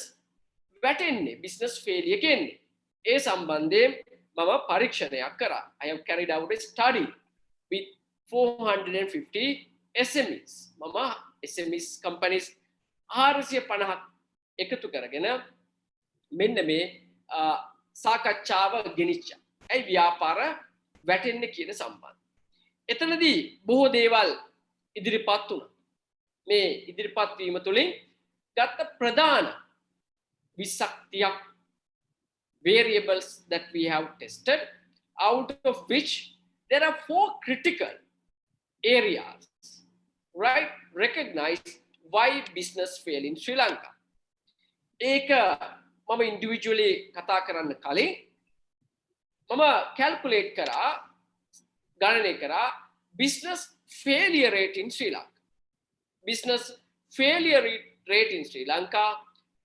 වැටෙන්නේ business failure කියන්නේ? ඒ සම්බන්ධයෙන් මම පරීක්ෂණයක් කරා. I have carried out a study with 450 SMEs. මම SMEs companies 450ක් එකතු කරගෙන මෙන්න මේ සාකච්ඡාව ගෙනිච්චා. ඇයි ව්‍යාපාර වැටෙන්නේ කියන සම්බන්ධ. එතනදී බොහෝ දේවල් ඉදිරිපත් වුණා. මේ ඉදිරිපත් වීම තුළින් ගත්ත ප්‍රධාන 20ක් variables that we have tested, out of which there are 4 critical areas, right, recognized why business fail in Sri Lanka. ඒක මම individually කතා කරන්න කලින් මම calculate කරා ගණනය කරා business failure rate in Sri Lanka. Business failure rate in Sri Lanka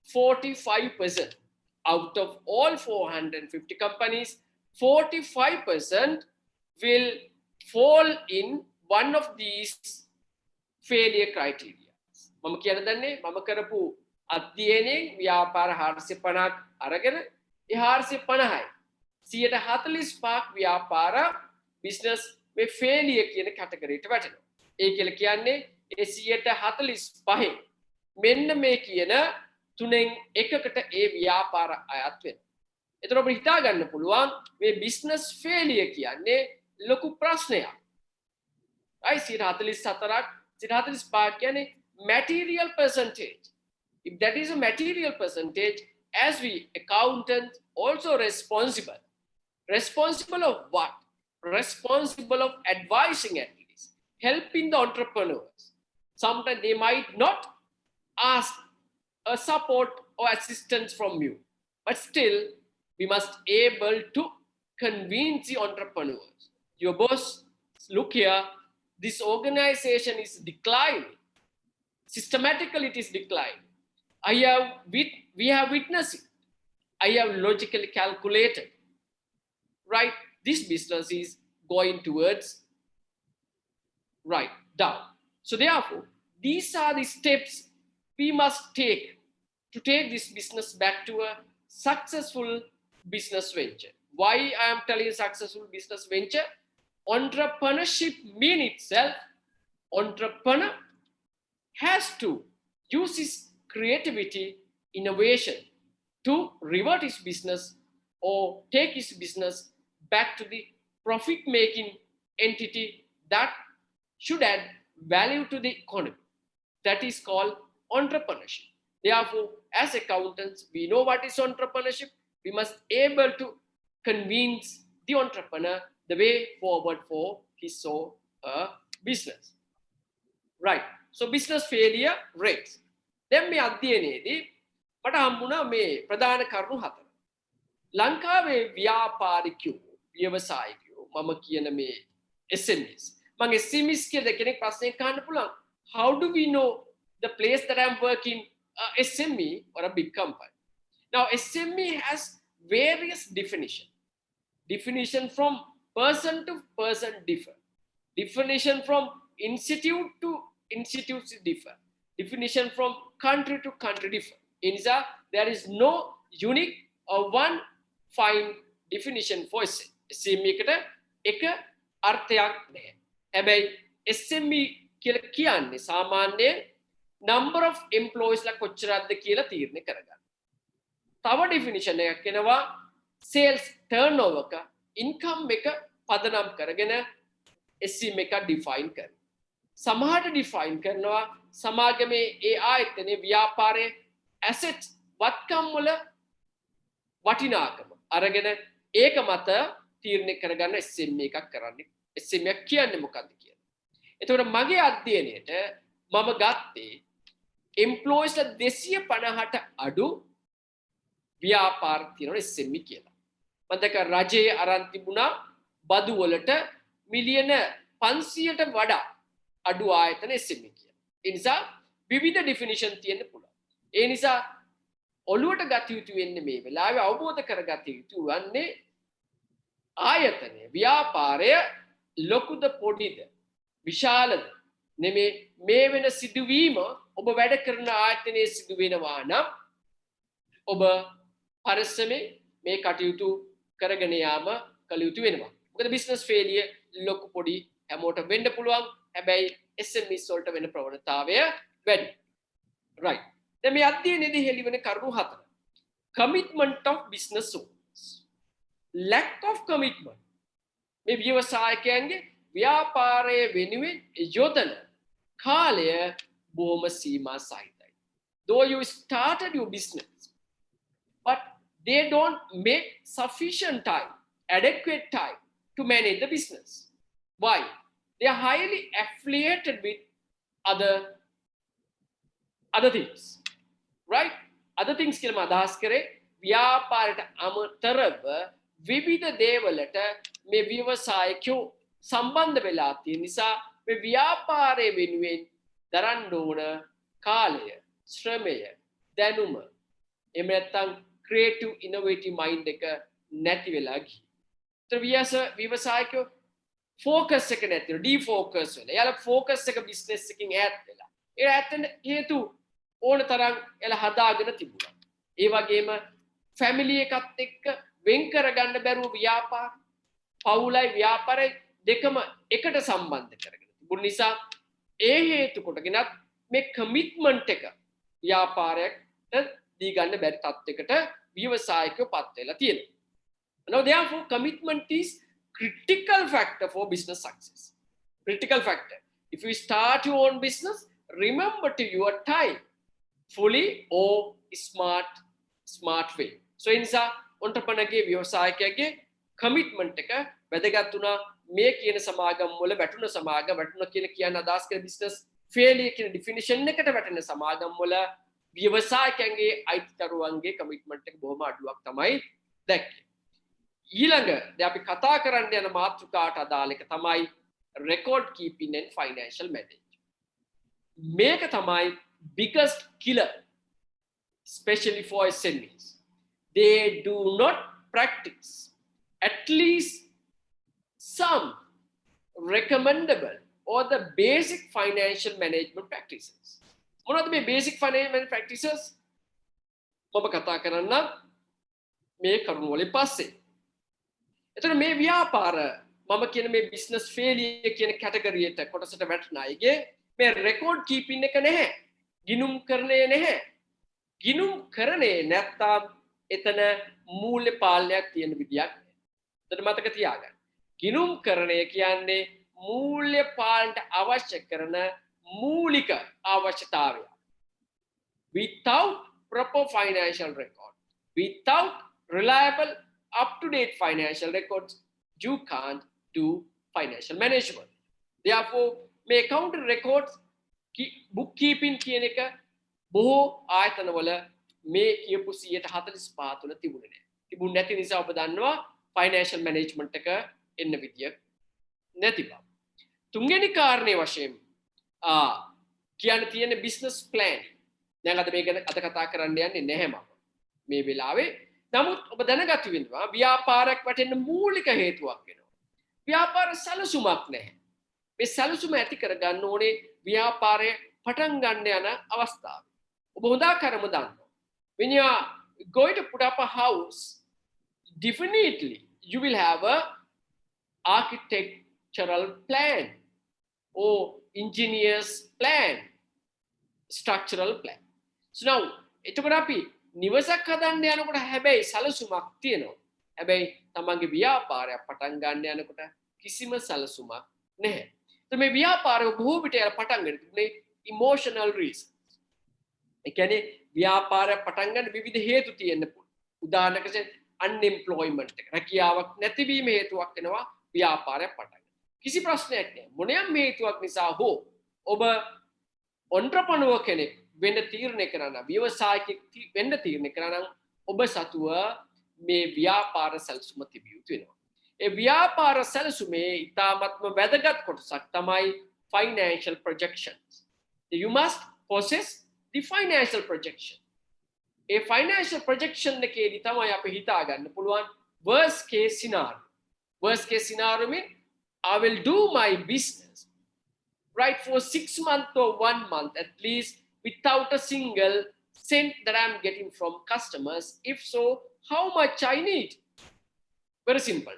45%. Out of all 450 companies, 45% will fall in one of these failure criteria. මම කියන දන්නේ මම කරපු අධ්‍යයනයෙන් ව්‍යාපාර 450ක් අරගෙන ඒ 450යි 145ක් ව්‍යාපාර business මේ failure කියන කැටගරියට වැටෙනවා. ඒ කියලා කියන්නේ ඒ 145 මෙන්න මේ කියන තුනෙන් එකකට ඒ ව්‍යාපාර අයත් වෙනවා. එතකොට අපිට හිතා ගන්න පුළුවන් මේ business failure කියන්නේ ලොකු ප්‍රශ්නයක්. I 144ක් 145 කියන්නේ material percentage. If that is a material percentage, as we accountants also responsible. Responsible of what? Responsible of advising at least, helping the entrepreneurs. Sometimes they might not ask a support or assistance from you, but still we must able to convince the entrepreneurs. Your boss, look here, this organization is declining. Systematically it is declining. We have witnessed it. I have logically calculated, right? This business is going towards right down. So therefore, these are the steps we must take to take this business back to a successful business venture. Why I am telling successful business venture? Entrepreneurship mean itself, entrepreneur has to use his creativity, innovation to revert his business or take his business back to the profit-making entity that should add value to the economy. That is called entrepreneurship. Therefore, as accountants, we know what is entrepreneurship. We must able to convince the entrepreneur the way forward for his or her business. Right. So business failure rates. Then මේ අධ්‍යයනයේදී මට හම්බුණා මේ ප්‍රධාන කරුණු හතර. ලංකාවේ ව්‍යාපාරිකයෝ, ව්‍යවසායිකයෝ මම කියන මේ SMEs. මම SMEs කියන කෙනෙක් ප්‍රශ්නයක් අහන්න පුළුවන්. How do we know the place that I'm working SME or a big company? Now SME has various definition. Definition from person to person differ. Definition from institute to institutes differ. Definition from country to country differ. In that, there is no unique or one fine definition for SME එකට එක අර්ථයක් නැහැ. හැබැයි SME කියලා කියන්නේ සාමාන්‍යයෙන් number of employees ලා කොච්චරක්ද කියලා තීරණය කරගන්න. තව definition එකක් එනවා sales turnover එක income එක පදනම් කරගෙන SME එක define කරනවා. සමහරට define කරනවා සමාගමේ ඒ ආයතනයේ ව්‍යාපාරයේ assets වත්කම් වල වටිනාකම අරගෙන ඒක මත තීරණය කරගන්න SME එකක් කරන්නේ. SME එක කියන්නේ මොකක්ද කියලා. එතකොට මගේ අධ්‍යයනයේට මම ගත්තේ employees 250ට අඩු ව්‍යාපාර තියෙනවා SME කියලා. මම දැක රජයේ අරන් තිබුණා බදු වලට මිලියන 500ට වඩා අඩු ආයතන SME කියලා. ඒ නිසා විවිධ definition තියෙන්න පුළුවන්. ඒ නිසා ඔළුවට ගත යුතු වෙන්නේ මේ වෙලාවේ අවබෝධ කරගත යුතු වන්නේ ආයතනය ව්‍යාපාරය ලොකුද පොඩිද විශාලද නෙමේ මේ වෙන සිදුවීම ඔබ වැඩ කරන ආයතනයේ සිදු වෙනවා නම් ඔබ පරිස්සමෙන් මේ කටයුතු කරගෙන යාම කළ යුතු වෙනවා. මොකද business failure ලොකු පොඩි හැමෝටම වෙන්න පුළුවන්. හැබැයි SMEs වලට වෙන ප්‍රවණතාවය වැඩි. right. දැන් මේ අධ්‍යයනයේදී හෙළිවෙන කරුණු හතර. commitment of business owners. lack of commitment. මේ ව්‍යවසායකයන්ගේ ව්‍යාපාරයේ වෙනුවෙන් යොදන කාලය බොහොම සීමා සහිතයි. Though you started your business, but they don't make sufficient time, adequate time to manage the business. Why? They are highly affiliated with other things, right? Other things කියලා මම අදහස් කරේ ව්‍යාපාරයට අමතරව විවිධ දේවලට මේ ව්‍යවසායකයෝ සම්බන්ධ වෙලා තියෙන නිසා මේ ව්‍යාපාරයේ වෙනුවෙන් දරන්න ඕන කාලය, ශ්‍රමය, දැනුම එහෙම නැත්නම් creative innovative mind එක නැති වෙලා ගිහින්. ඒතර ව්‍යවසායකයෝ focus එක නැති වෙනවා defocus වෙලා. එයාලා focus එක business එකකින් ඈත් වෙලා. ඒ ඈත් වෙන හේතු ඕන තරම් එයාලා හදාගෙන තිබුණා. ඒ වගේම family එකත් එක්ක වෙන් කරගන්න බැරුව ව්‍යාපාර පවුලයි ව්‍යාපාරයි දෙකම එකට සම්බන්ධ කරගෙන තිබුණ නිසා ඒ හේතු කොටගෙනත් මේ commitment එක ව්‍යාපාරයට දී ගන්න බැරි තත්යකට ව්‍යවසායකයෝ පත් වෙලා තියෙනවා. Now therefore commitment is critical factor for business success. Critical factor. If you start your own business, remember to your time fully or smart way. So insa entrepreneur ge ව්‍යවසායකයාගේ commitment එක වැදගත් වුණා මේ කියන සමාගම් වල වැටුණ සමාගම් වැටුණ කියලා කියන අදහස් කරන business failure කියන definition එකට වැටෙන සමාගම් වල ව්‍යවසායකයන්ගේ අයිතිකරුවන්ගේ commitment එක බොහොම අඩුවක් තමයි දැක්කේ. ඊළඟ දැන් අපි කතා කරන්න යන මාතෘකාවට අදාළ එක තමයි record keeping and financial management. මේක තමයි biggest killer especially for SMEs. They do not practice at least some recommendable or the basic financial management practices. මොනවද මේ basic financial management practices? මම කතා කරන්න මේ කරුණු වලින් පස්සේ. එතකොට මේ ව්‍යාපාර මම කියන මේ business failure කියන category එකට කොටසට වැටෙන අයගේ මේ record keeping එක නැහැ. ගිණුම් කරන්නේ නැහැ. ගිණුම් කරන්නේ නැත්තම් එතන මූල්‍ය පාලනයක් තියෙන විදියක් නැහැ. එතන මතක තියාගන්න. ගිණුම් කරණය කියන්නේ මූල්‍ය පාලනට අවශ්‍ය කරන මූලික අවශ්‍යතාවය. Without proper financial record, without reliable up-to-date financial records, you can't do financial management. Therefore, මේ accounting records bookkeeping කියන එක බොහෝ ආයතනවල මේ කියපු 145 තුල තිබුණේ නැහැ. තිබුණ නැති නිසා ඔබ දන්නවා financial management එක එන්න විදියක් නැති බව. තුන්වෙනි කාරණේ වශයෙන් කියන්න තියෙන business plan. දැන් අද මේක අද කතා කරන්න යන්නේ නැහැ මම මේ වෙලාවේ. නමුත් ඔබ දැනගත වෙනවා ව්‍යාපාරයක් වටෙන්න මූලික හේතුවක් වෙනවා. ව්‍යාපාර සැලසුමක් නැහැ. මේ සැලසුම ඇති කරගන්න ඕනේ ව්‍යාපාරය පටන් ගන්න යන අවස්ථාව. ඔබ හොඳාකරම දන්නවා. When you are going to put up a house, definitely you will have a architectural plan or engineer's plan, structural plan. So now, එතකොට අපි නිවසක් හදන්න යනකොට හැබැයි සැලසුමක් තියෙනවා. හැබැයි තමන්ගේ ව්‍යාපාරයක් පටන් ගන්න යනකොට කිසිම සැලසුමක් නැහැ. તો මේ ව්‍යාපාරය බොහෝ විට පටන් ගන්න තිබුණේ emotional reasons. ඒ කියන්නේ ව්‍යාපාරය පටන් ගන්න විවිධ හේතු තියෙන්න පුළුවන්. උදාහරණයක් වශයෙන් unemployment එක. රැකියාවක් නැතිවීම හේතුවක් වෙනවා ව්‍යාපාරයක් පටන් ගන්න. කිසි ප්‍රශ්නයක් නැහැ. මොනියම් හේතුවක් නිසා හෝ ඔබ entrepreneur කෙනෙක් වෙන්න තීරණය කරන ව්‍යවසායකෙක් වෙන්න තීරණය කරන ඔබ සතුව මේ ව්‍යාපාර සැලසුම තිබිය යුතු වෙනවා. ඒ ව්‍යාපාර සැලසුමේ ඉතාමත්ම වැදගත් කොටසක් තමයි financial projections. You must possess the financial projection. A financial projection එකේදී තමයි අපි හිතා ගන්න පුළුවන් worst case scenario. Worst case scenario mean I will do my business right for 6 months or 1 month at least without a single cent that I'm getting from customers. If so, how much I need? Very simple.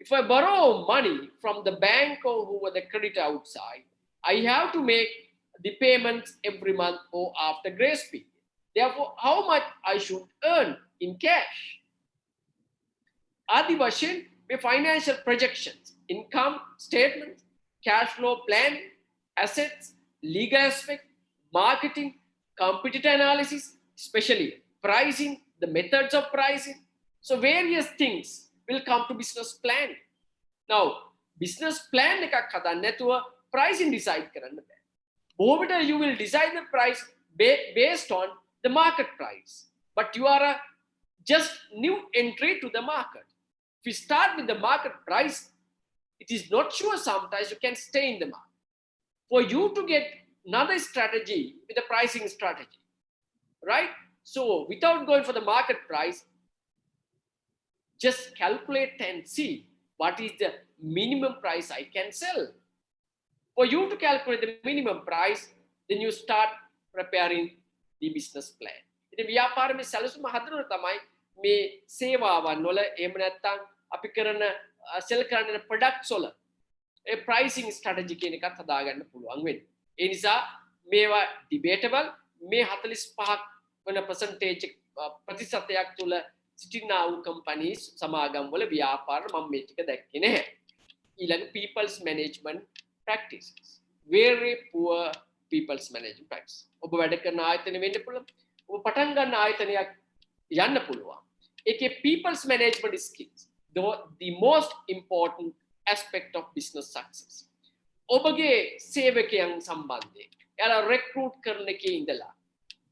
If I borrow money from the bank or who are the credit outside, I have to make the payments every month or after grace period. Therefore, how much I should earn in cash? Adi vashin with financial projections, income statements, cash flow planning, assets, legal aspect, marketing, competitor analysis, especially pricing, the methods of pricing. So various things will come to business plan. Now, business plan එකක් හදන්න නැතුව pricing decide කරන්න බෑ. බොහෝ විට you will decide the price based on the market price. But you are a just new entry to the market. If you start with the market price, it is not sure sometimes you can stay in the market. For you to get another strategy with a pricing strategy, right? So without going for the market price, just calculate and see what is the minimum price I can sell. For you to calculate the minimum price, then you start preparing the business plan. ඉතින් ව්‍යාපාරයේ මේ සැලසුම හදනකොට තමයි මේ සේවාවන් වල එහෙම නැත්නම් අපි කරන සෙල් කරන ප්‍රොඩක්ට්ස් වල ඒ ප්‍රයිසිං ස්ට්‍රැටජි කියන එකත් හදාගන්න පුළුවන් වෙන්නේ. ඒ නිසා මේවා ඩිබේටබල් මේ 45ක් වෙන percentage ප්‍රතිශතයක් තුල සිටිනා වූ කම්පැනිස් සමාගම් වල ව්‍යාපාර මම මේ ටික දැක්කේ නැහැ. ඊළඟ people's management practices. Very poor people's management practice. ඔබ වැඩ කරන ආයතන වෙන්න පුළුවන්. ඔබ පටන් ගන්න ආයතනයක් යන්න පුළුවන්. ඒකේ people's management skills the most important aspect of business success. ඔබගේ සේවකයන් සම්බන්ධයෙන් එයාලා recruit කරන එකේ ඉඳලා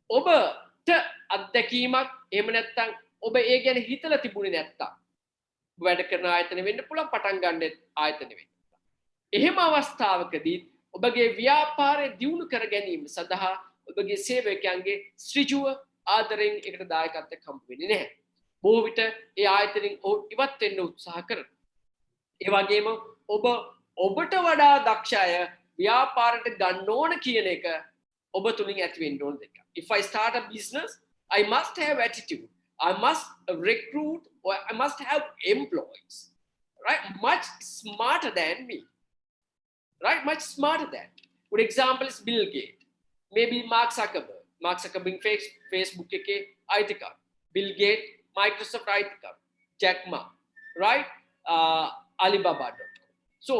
ඔබට අත්දැකීමක් එහෙම නැත්නම් ඔබ ඒ ගැන හිතලා තිබුණේ නැත්තම් වැඩ කරන ආයතන වෙන්න පුළුවන් පටන් ගන්න ආයතන වෙන්න. එහෙම අවස්ථාවකදී ඔබගේ ව්‍යාපාරය දියුණු කර ගැනීම සඳහා ඔබගේ සේවකයන්ගේ ශ්‍රීජුව ආදරෙන් එකට දායකත්වයක් හම්බ වෙන්නේ නැහැ. බොහෝ විට ඒ ආයතනෙන් ඉවත් වෙන්න උත්සාහ කරනවා. ඒ වගේම ඔබට වඩා දක්ෂ අය ව්‍යාපාරයට ගන්න ඕන කියන එක ඔබ තුලින් ඇති වෙන්න ඕන දෙයක්. If I start a business, I must have attitude. I must recruit or I must have employees, right? Much smarter than me, right? Much smarter than. Good example is Bill Gates, maybe Mark Zuckerberg. Mark Zuckerberg Facebook ke aitika. Bill Gates, Microsoft aitika. Jack Ma, right? Alibaba.com. So,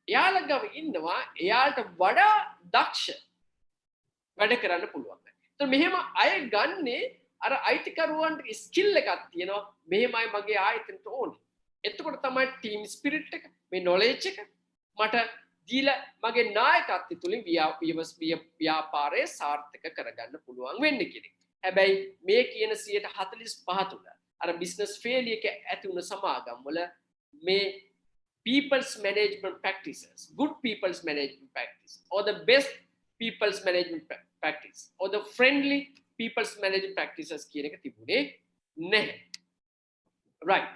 එයාලා ගාව ඉන්නවා එයාට වඩා දක්ෂ වැඩ කරන්න පුළුවන්. ඒතර මෙහෙම අය ගන්නේ අර අයිතිකරුවන්ට ස්කිල් එකක් තියෙනවා මෙහෙමයි මගේ ආයතනට ඕනේ. එතකොට තමයි ටීම් ස්පිරිට් එක මේ නොලෙජ් එක මට දීලා මගේ නායකත්වය තුලින් ව්‍යාපාරය සාර්ථක කරගන්න පුළුවන් වෙන්නේ කියන එක. හැබැයි මේ කියන 45 තුල අර බිස්නස් ෆේලියර් එක ඇති වුණ සමාගම් වල මේ people's management practices, good people's management practice, or the best people's management practice, or the friendly people's management practices කියන එක තිබුණේ නැහැ. Right.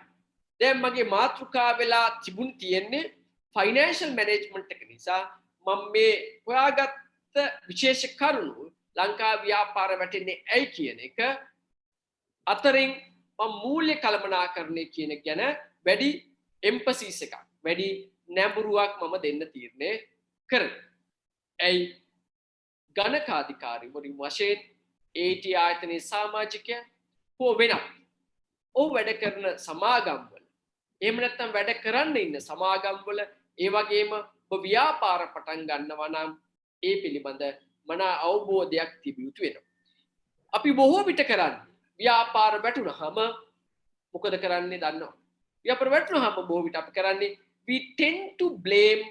දැන් මගේ මාතෘකාව වෙලා තියෙන්නේ financial management එක නිසා මම මේ හොයාගත්ත විශේෂ කරුණු ලංකා ව්‍යාපාර වැටෙන්නේ ඇයි කියන එක අතරින් මම මූල්‍ය කළමනාකරණය කියන එක ගැන වැඩි emphasis එකක් වැඩි නැඹුරුවක් මම දෙන්න තීරණය කරනවා. ඇයි ගණකාධිකාරීවරුන් වශයෙන් AAT ආයතනයේ සමාජිකයන් හෝ වෙනත් වැඩ කරන සමාගම් වල එහෙම නැත්නම් වැඩ කරන්න ඉන්න සමාගම් වල ඒ වගේම ඔබ ව්‍යාපාර පටන් ගන්නවා නම් ඒ පිළිබඳ මනා අවබෝධයක් තිබිය යුතු වෙනවා. අපි බොහෝ විට කරන්නේ ව්‍යාපාර වැටුනහම මොකද කරන්නේ දන්නවද? ව්‍යාපාර වැටුනහම බොහෝ විට අපි කරන්නේ we tend to blame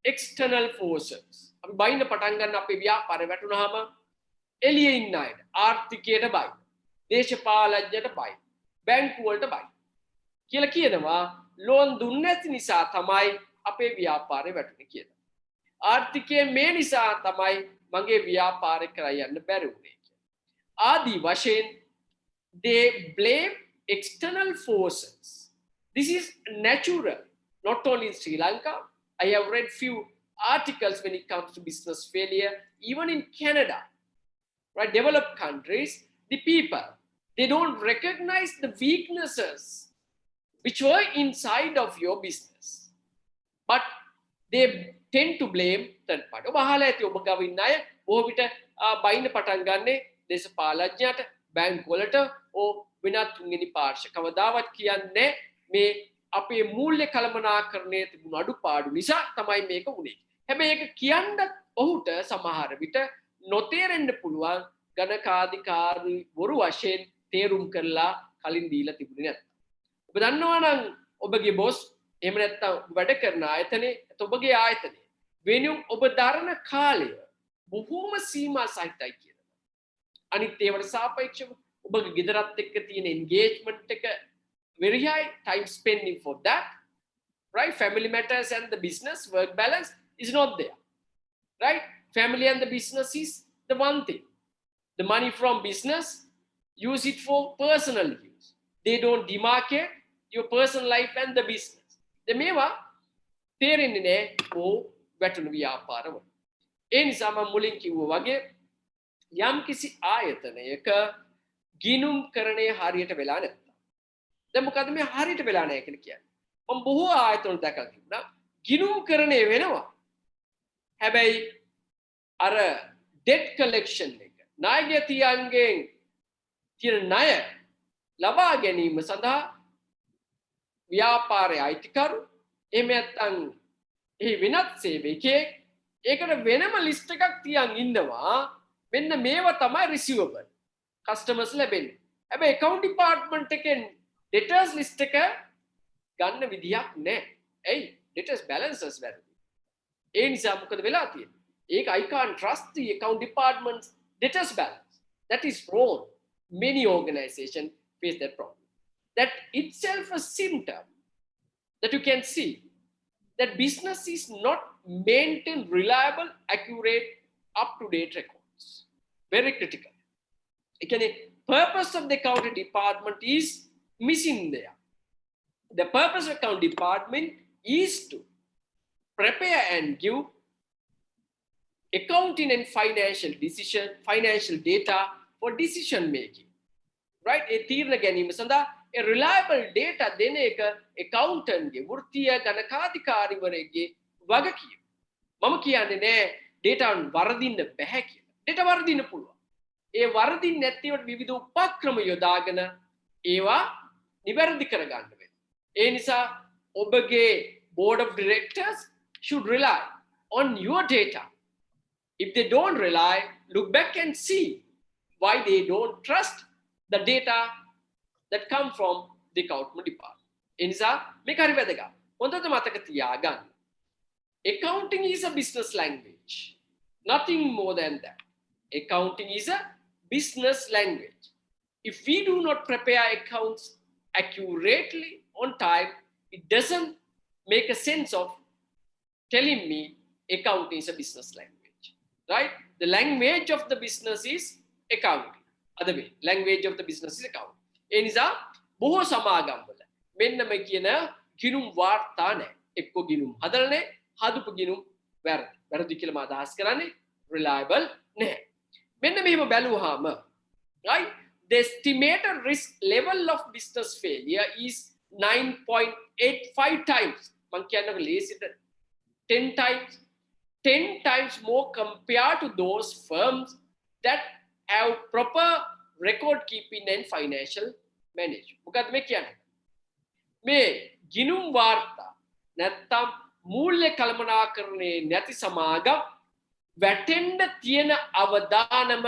external forces. අපි බයින්න පටන් ගන්න අපේ ව්‍යාපාරේ වැටුනහම එළියේ ඉන්න අයට ආර්ථිකයට බයි, දේශපාලනඥයට බයි, බැංකු වලට බයි කියලා කියනවා. ලෝන් දුන්නේ නැති නිසා තමයි අපේ ව්‍යාපාරේ වැටුනේ කියලා. ආර්ථිකයේ මේ නිසා තමයි මගේ ව්‍යාපාරේ කරා යන්න බැරි වුනේ කියලා. ආදී වශයෙන් they blame external forces. This is natural. Not only in Sri Lanka, I have read few articles when it comes to business failure, even in Canada, right? Developed countries, the people, they don't recognize the weaknesses which were inside of your business, but they tend to blame third party. ඔබ අහලා ඇති ඔබ ගාව ඉන්න අය බොහෝ විට බයින්න පටන් ගන්නේ දේශපාලනඥයට, බැංකු වලට ඕ වෙනත් තුන්වෙනි පාර්ශ්ව. කවදාවත් කියන්නේ මේ අපේ මූල්‍ය කළමනාකරණයේ තිබුණු අඩුපාඩු නිසා තමයි මේක වුනේ. හැබැයි ඒක කියන්නත් ඔහුට සමහර විට නොතේරෙන්න පුළුවන් ගණකාධිකාරීවරු වශයෙන් තේරුම් කරලා කලින් දීලා තිබුණේ නැත්නම්. ඔබ දන්නවා නම් ඔබගේ බොස් එහෙම නැත්නම් වැඩ කරන ආයතනයේ ඔබගේ ආයතනයේ වෙනුම් ඔබ දරන කාලය බොහෝම සීමා සහිතයි කියලා. අනිත් ඒවට සාපේක්ෂව ඔබගේ ගෙදරත් එක්ක තියෙන engagement එක very high, time spending for that, right? Family matters and the business work balance is not there, right? Family and the business is the one thing. The money from business, use it for personal use. They don't demarcate your personal life and the business. The මේවා තේරෙන්නේ නැහැ ඕ වැටුණු ව්‍යාපාරවල. ඒ නිසා මම මුලින් කිව්වා වගේ යම්කිසි ආයතනයක ගිණුම් කරණය හරියට වෙලා නැත්නම් දැන් මොකද මේ හරියට වෙලා නැහැ කියලා කියන්නේ. මම බොහෝ ආයතන දැකලා තිබුණා ගිණුම් කරණය වෙනවා. හැබැයි අර debt collection එක නායකයන්ගෙන් තියෙන ණය ලබා ගැනීම සඳහා ව්‍යාපාරයේ අයිතිකරු එහෙම නැත්නම් ඒ වෙනත් සේවකයෙක් ඒකට වෙනම ලිස්ට් එකක් තියන් ඉන්නවා මෙන්න මේවා තමයි රිසිවබල් කස්ටමර්ස් ලැබෙන්නේ. හැබැයි account department එකෙන් debtors list එක ගන්න විදියක් නැහැ. ඇයි? debtors balances වැරදි. ඒ නිසා මොකද වෙලා තියෙන්නේ? ඒක I can't trust the account department's debtors balance. That is wrong. Many organizations face that problem. That itself a symptom that you can see that business is not maintain reliable, accurate, up-to-date records. Very critical. Again, purpose of the accounting department is missing there. The purpose of account department is to prepare and give accounting and financial data for decision making. Right? A තීරණ ගැනීම සඳහා a reliable data දෙන එක accountant ගේ වෘත්තීය ගණකාධිකාරිවරයෙක්ගේ වගකීම. මම කියන්නේ නෑ data වරදින්න බෑ කියලා. data වරදින්න පුළුවන්. ඒ වරදින්න නැතිවට විවිධ උපක්‍රම යොදාගෙන ඒවා නිවැරදි කරගන්න වෙනවා. ඒ නිසා ඔබගේ board of directors should rely on your data. If they don't rely, look back and see why they don't trust the data that come from the accounting department. ඒ නිසා මේක හරි වැදගත්. හොඳට මතක තියාගන්න. Accounting is a business language. Nothing more than that. Accounting is a business language. If we do not prepare accounts accurately on time, it doesn't make a sense of telling me accounting is a business language. Right? The language of the business is accounting. Other way, language of the business is accounting. ඒ නිසා බොහෝ සමාගම්වල මෙන්න මේ කියන ගිණුම් වාර්තා නැහැ. එක්ක ගිණුම් හදලා නැහැ, හදපු ගිණුම් වැරදි. වැරදි කියලා මම අදහස් කරන්නේ reliable නැහැ. මෙන්න මෙහෙම බැලුවාම right the estimated risk level of business failure is 9.85 times. මම කියන්නේ ලේසිට 10 times more compared to those firms that have proper record keeping and financial management. මොකද මේ කියන්නේ? මේ ගිණුම් වාර්තා නැත්තම් මූල්‍ය කළමනාකරණයේ නැති සමාගම් වැටෙන්න තියෙන අවදානම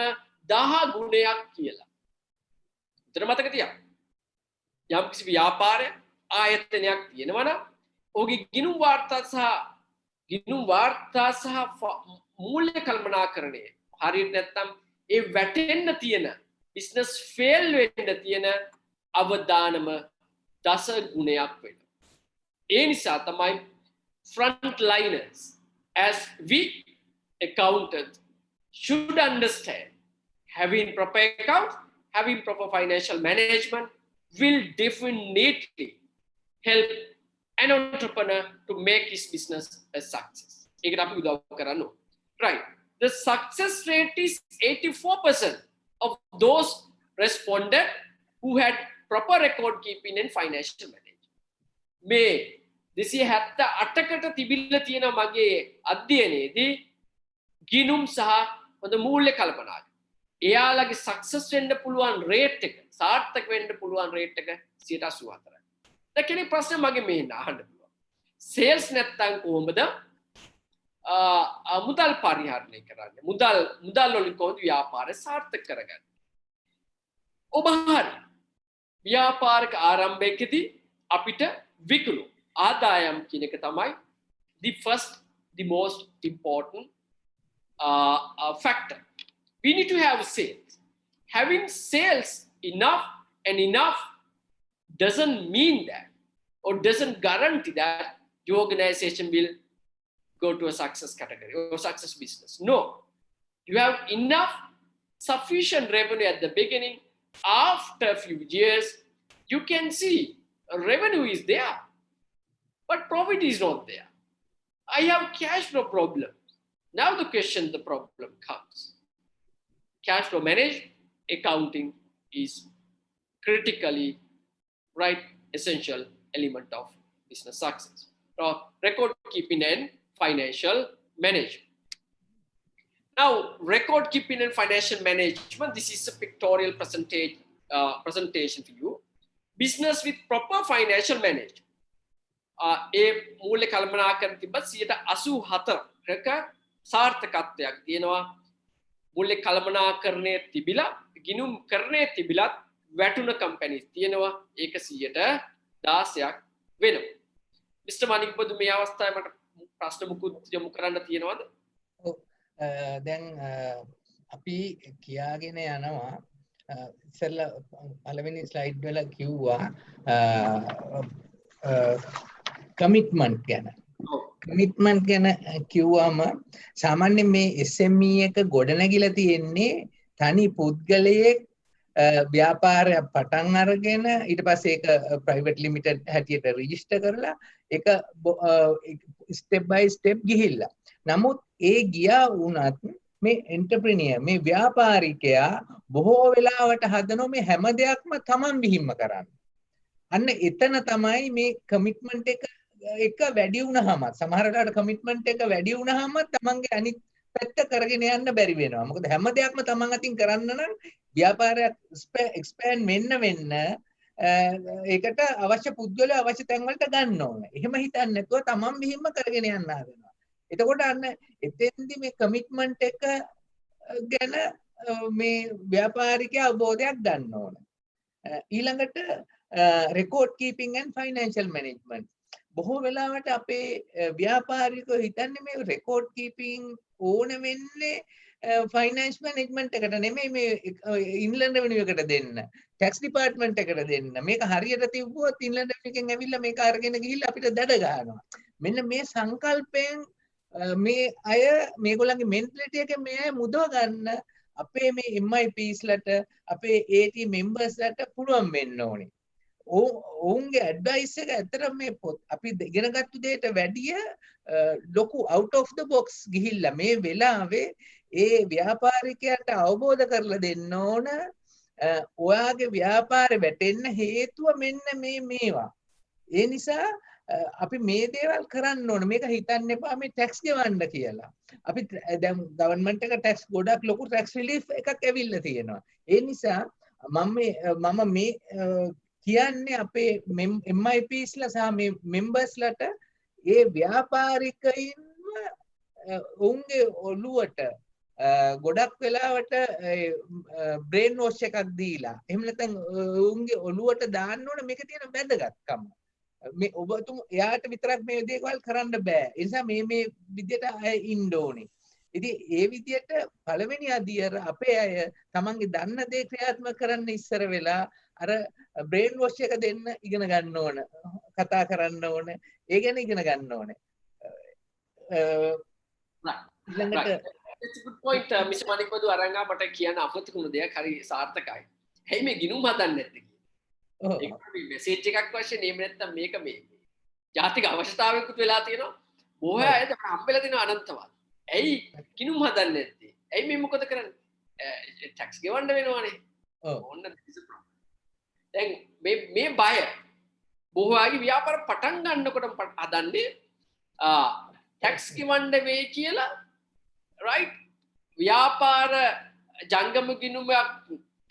10 ගුණයක් කියලා. උතර මතක තියාගන්න. යම්කිසි ව්‍යාපාරයක් ආයතනයක් තියෙනවා නම් ඔහුගේ ගිණුම් වාර්තා සහ මූල්‍ය කළමනාකරණය හරියට නැත්තම් ඒ වැටෙන්න තියෙන business fail වෙන්න තියෙන අවදානම 10 ගුණයක් වෙනවා. ඒ නිසා තමයි frontliners as we accountants should understand having proper account, having proper financial management will definitely help an entrepreneur to make his business a success. ඒකට අපි උදව් කරන්න ඕන. Right. The success rate is 84% of those responded who had proper record keeping and financial management. මේ 278කට තිබිලා තියෙන මගේ අධ්‍යයනයේදී ගිණුම් සහ හොඳ මූල්‍ය කල්පනාක. එයාලගේ සක්සස් වෙන්න පුළුවන් රේට් එක, සාර්ථක වෙන්න පුළුවන් රේට් එක 84%. දැන් කෙනෙක් ප්‍රශ්න මගේ මෙහෙන් අහන්න පුළුවන්. සේල්ස් නැත්තම් කොහොමද මුදල් පරිහරණය කරන්නේ? මුදල් වලින් කොහොමද ව්‍යාපාරය සාර්ථක කරගන්නේ? ඔබ හරි. ව්‍යාපාරික ආරම්භයේදී අපිට විකුණු ආදායම් කියන එක තමයි the most important factor. We need to have sales. Having sales enough doesn't mean that or doesn't guarantee that your organization will go to a success category or success business. No, you have enough sufficient revenue at the beginning. After a few years, you can see revenue is there, but profit is not there. I have cash flow problem. Now the question, the problem comes. Cash flow management, accounting is critically, right, essential element of business success. Record keeping and financial management. Now, record keeping and financial management, this is a pictorial presentation for you. Business with proper financial management. ඒ මූල්‍ය කළමනාකරන තිබ්බත් 84%ක සාර්ථකත්වයක් තියෙනවා. මූල්‍ය කළමනාකරණය තිබිලා ගිණුම් කරණය තිබිලත් වැටුණ companies තියෙනවා. ඒක 16% වෙනවා. Mister මණික්බදු මේ අවස්ථාවේ මට ප්‍රශ්න මුකුත් යොමු කරන්න තියෙනවද? ඔව්. දැන් අපි කියාගෙන යනවා ඉස්සෙල්ලා පළවෙනි ස්ලයිඩ් වල කිව්වා කමිට්මන්ට් ගැන. කමිට්මන්ට් ගැන කිව්වම සාමාන්‍යයෙන් මේ SME එක ගොඩනැගිලා තියෙන්නේ තනි පුද්ගලයෙක් ව්‍යාපාරයක් පටන් අරගෙන ඊට පස්සේ ඒක ප්‍රයිවට් ලිමිටඩ් හැටියට රෙජිස්ටර් කරලා ඒක ස්ටෙප් බයි ස්ටෙප් ගිහිල්ලා. නමුත් ඒ ගියා වුණත් මේ එන්ටර්ප්‍රිනියර් මේ ව්‍යාපාරිකයා බොහෝ වෙලාවට හදනවා මේ හැම දෙයක්ම තමන් විහිම්ම කරන්න. අන්න එතන තමයි මේ කමිට්මන්ට් එක වැඩි වුණාම සමහර වෙලාවට කමිට්මන්ට් එක වැඩි වුණාම තමන්ගේ අනිත් පැත්ත කරගෙන යන්න බැරි වෙනවා. මොකද හැම දෙයක්ම තමන් අතින් කරන්න නම් ව්‍යාපාරයක් එක්ස්පෑන්ඩ් වෙන්න ඒකට අවශ්‍ය පුද්ගලයෝ අවශ්‍ය තැන් වලට ගන්න ඕනේ. එහෙම හිතන්නේ නැතුව තමන් විහිම්ම කරගෙන යන්න හදනවා. එතකොට අන්න එතෙන්දි මේ කමිට්මන්ට් එක ගැන මේ ව්‍යාපාරිකයා අවබෝධයක් ගන්න ඕන. ඊළඟට record keeping and financial management. බොහෝ වෙලාවට අපේ ව්‍යාපාරිකයෝ හිතන්නේ මේ record keeping ඕන වෙන්නේ finance management එකට නෙමෙයි මේ inland revenue එකට දෙන්න. tax department එකට දෙන්න. මේක හරියට තිබ්බොත් inland revenue එකෙන් ඇවිල්ලා මේක අරගෙන ගිහිල්ලා අපිට දඩ ගන්නවා. මෙන්න මේ සංකල්පයෙන් මේ අය මේගොල්ලන්ගේ මෙන්ටැලිටි එකෙන් මේ අය මුදව ගන්න අපේ මේ MIPs ලට අපේ AT members ලට පුළුවන් වෙන්න ඕනේ. ඔවුන්ගේ ඇඩ්වයිස් එක ඇත්තටම මේ අපි ඉගෙනගත්තු දෙයට වැඩිය ලොකු out of the box ගිහිල්ලා මේ වෙලාවේ ඒ ව්‍යාපාරිකයාට අවබෝධ කරලා දෙන්න ඕන ඔයාගේ ව්‍යාපාරේ වැටෙන්න හේතුව මෙන්න මේවා. ඒ නිසා අපි මේ දේවල් කරන්න ඕන. මේක හිතන්න එපා මේ ටැක්ස් ගෙවන්න කියලා. අපි දැන් ගවර්න්මන්ට් එක ටැක්ස් ගොඩක් ලොකු ටැක්ස් රිලීෆ් එකක් ඇවිල්ලා තියෙනවා. ඒ නිසා මම මේ කියන්නේ අපේ MIPs ලා සහ මේ members ලට ඒ ව්‍යාපාරිකයින්ව උන්ගේ ඔළුවට ගොඩක් වෙලාවට බ්‍රේන් වොෂ් එකක් දීලා එහෙම නැත්නම් උන්ගේ ඔළුවට දාන්න ඕන මේක තියෙන වැදගත්කම. මේ ඔබතුම එයාට විතරක් මේ දේවල් කරන්න බෑ. ඒ නිසා මේ විදියට අය ඉන්න ඕනේ. ඉතින් ඒ විදියට පළවෙනි අදියර අපේ අය තමන්ගේ දන්න දේ ක්‍රියාත්මක කරන්න ඉස්සර වෙලා අර බ්‍රේන් වොෂ් එක දෙන්න ඉගෙන ගන්න ඕන. කතා කරන්න ඕන. ඒ ගැන ඉගෙන ගන්න ඕනේ. ඊළඟට it's a good point Mr. Manikbadu අරංගා මට කියන්න අමතකුණු දෙයක් හරි සාර්ථකයි. ඇයි මේ ගිණුම් හදන්නේ නැත්තේ? ඒක මෙසේජ් එකක් වශයෙන් එහෙම නැත්නම් මේක මේ ජාතික අවශ්‍යතාවයකුත් වෙලා තියෙනවා. බොහෝ අය අපිට හම්බෙලා තියෙන අනන්තවත්. ඇයි ගිණුම් හදන්නේ නැත්තේ? ඇයි මේ මොකද කරන්නේ? ටැක්ස් ගෙවන්න වෙනවනේ. ඕන්න දැන් මේ බය බොහෝ අයගේ ව්‍යාපාර පටන් ගන්නකොට හදන්නේ ටැක්ස් ගෙවන්න වෙයි කියලා right ව්‍යාපාර ජංගම ගිණුමක්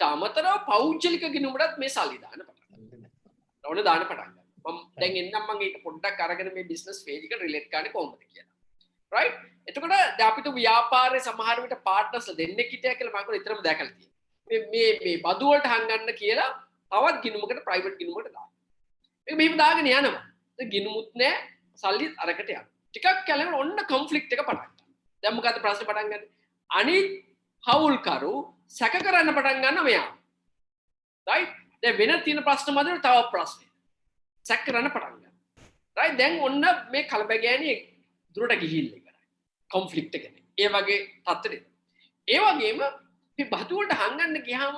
අමතරව පෞද්ගලික ගිණුමටත් මේ සල්ලි දාන්න පටන් ගන්නවා. ඕන දාන්න පටන් ගන්නවා. මම දැන් එන්නම් මම ඒක පොඩ්ඩක් අරගෙන මේ බිස්නස් ෆේජ් එකට රිලේට් කරන්නේ කොහොමද කියලා. right එතකොට දැන් අපිට ව්‍යාපාරයේ සමහර විට පාර්ට්නර්ස්ලා දෙන්නෙක් හිටියා කියලා මම විතරම දැකලා තියෙනවා. මේ බදු වලට හංගන්න කියලා තවත් ගිණුමකට ප්‍රයිවට් ගිණුමකට දානවා. මේක මෙහෙම දාගෙන යනවා. ගිණුමුත් නැහැ සල්ලිත් අරකට යනවා. ටිකක් කලකට ඔන්න කොන්ෆ්ලික්ට් එක පටන් ගන්නවා. දැන් මොකද්ද ප්‍රශ්නේ පටන් ගන්නේ? අනිත් හවුල්කරු සැක කරන්න පටන් ගන්න මෙයා. right දැන් වෙන තියෙන ප්‍රශ්න මැදට තව ප්‍රශ්න. සැක කරන්න පටන් ගන්නවා. right දැන් ඔන්න මේ කලබගෑනිය දුරට ගිහිල්ලා ඉවරයි. කොන්ෆ්ලික්ට් එකනේ. ඒ වගේ තත්ත්වෙ. ඒ වගේම මේ බදු වලට හංගන්න ගියාම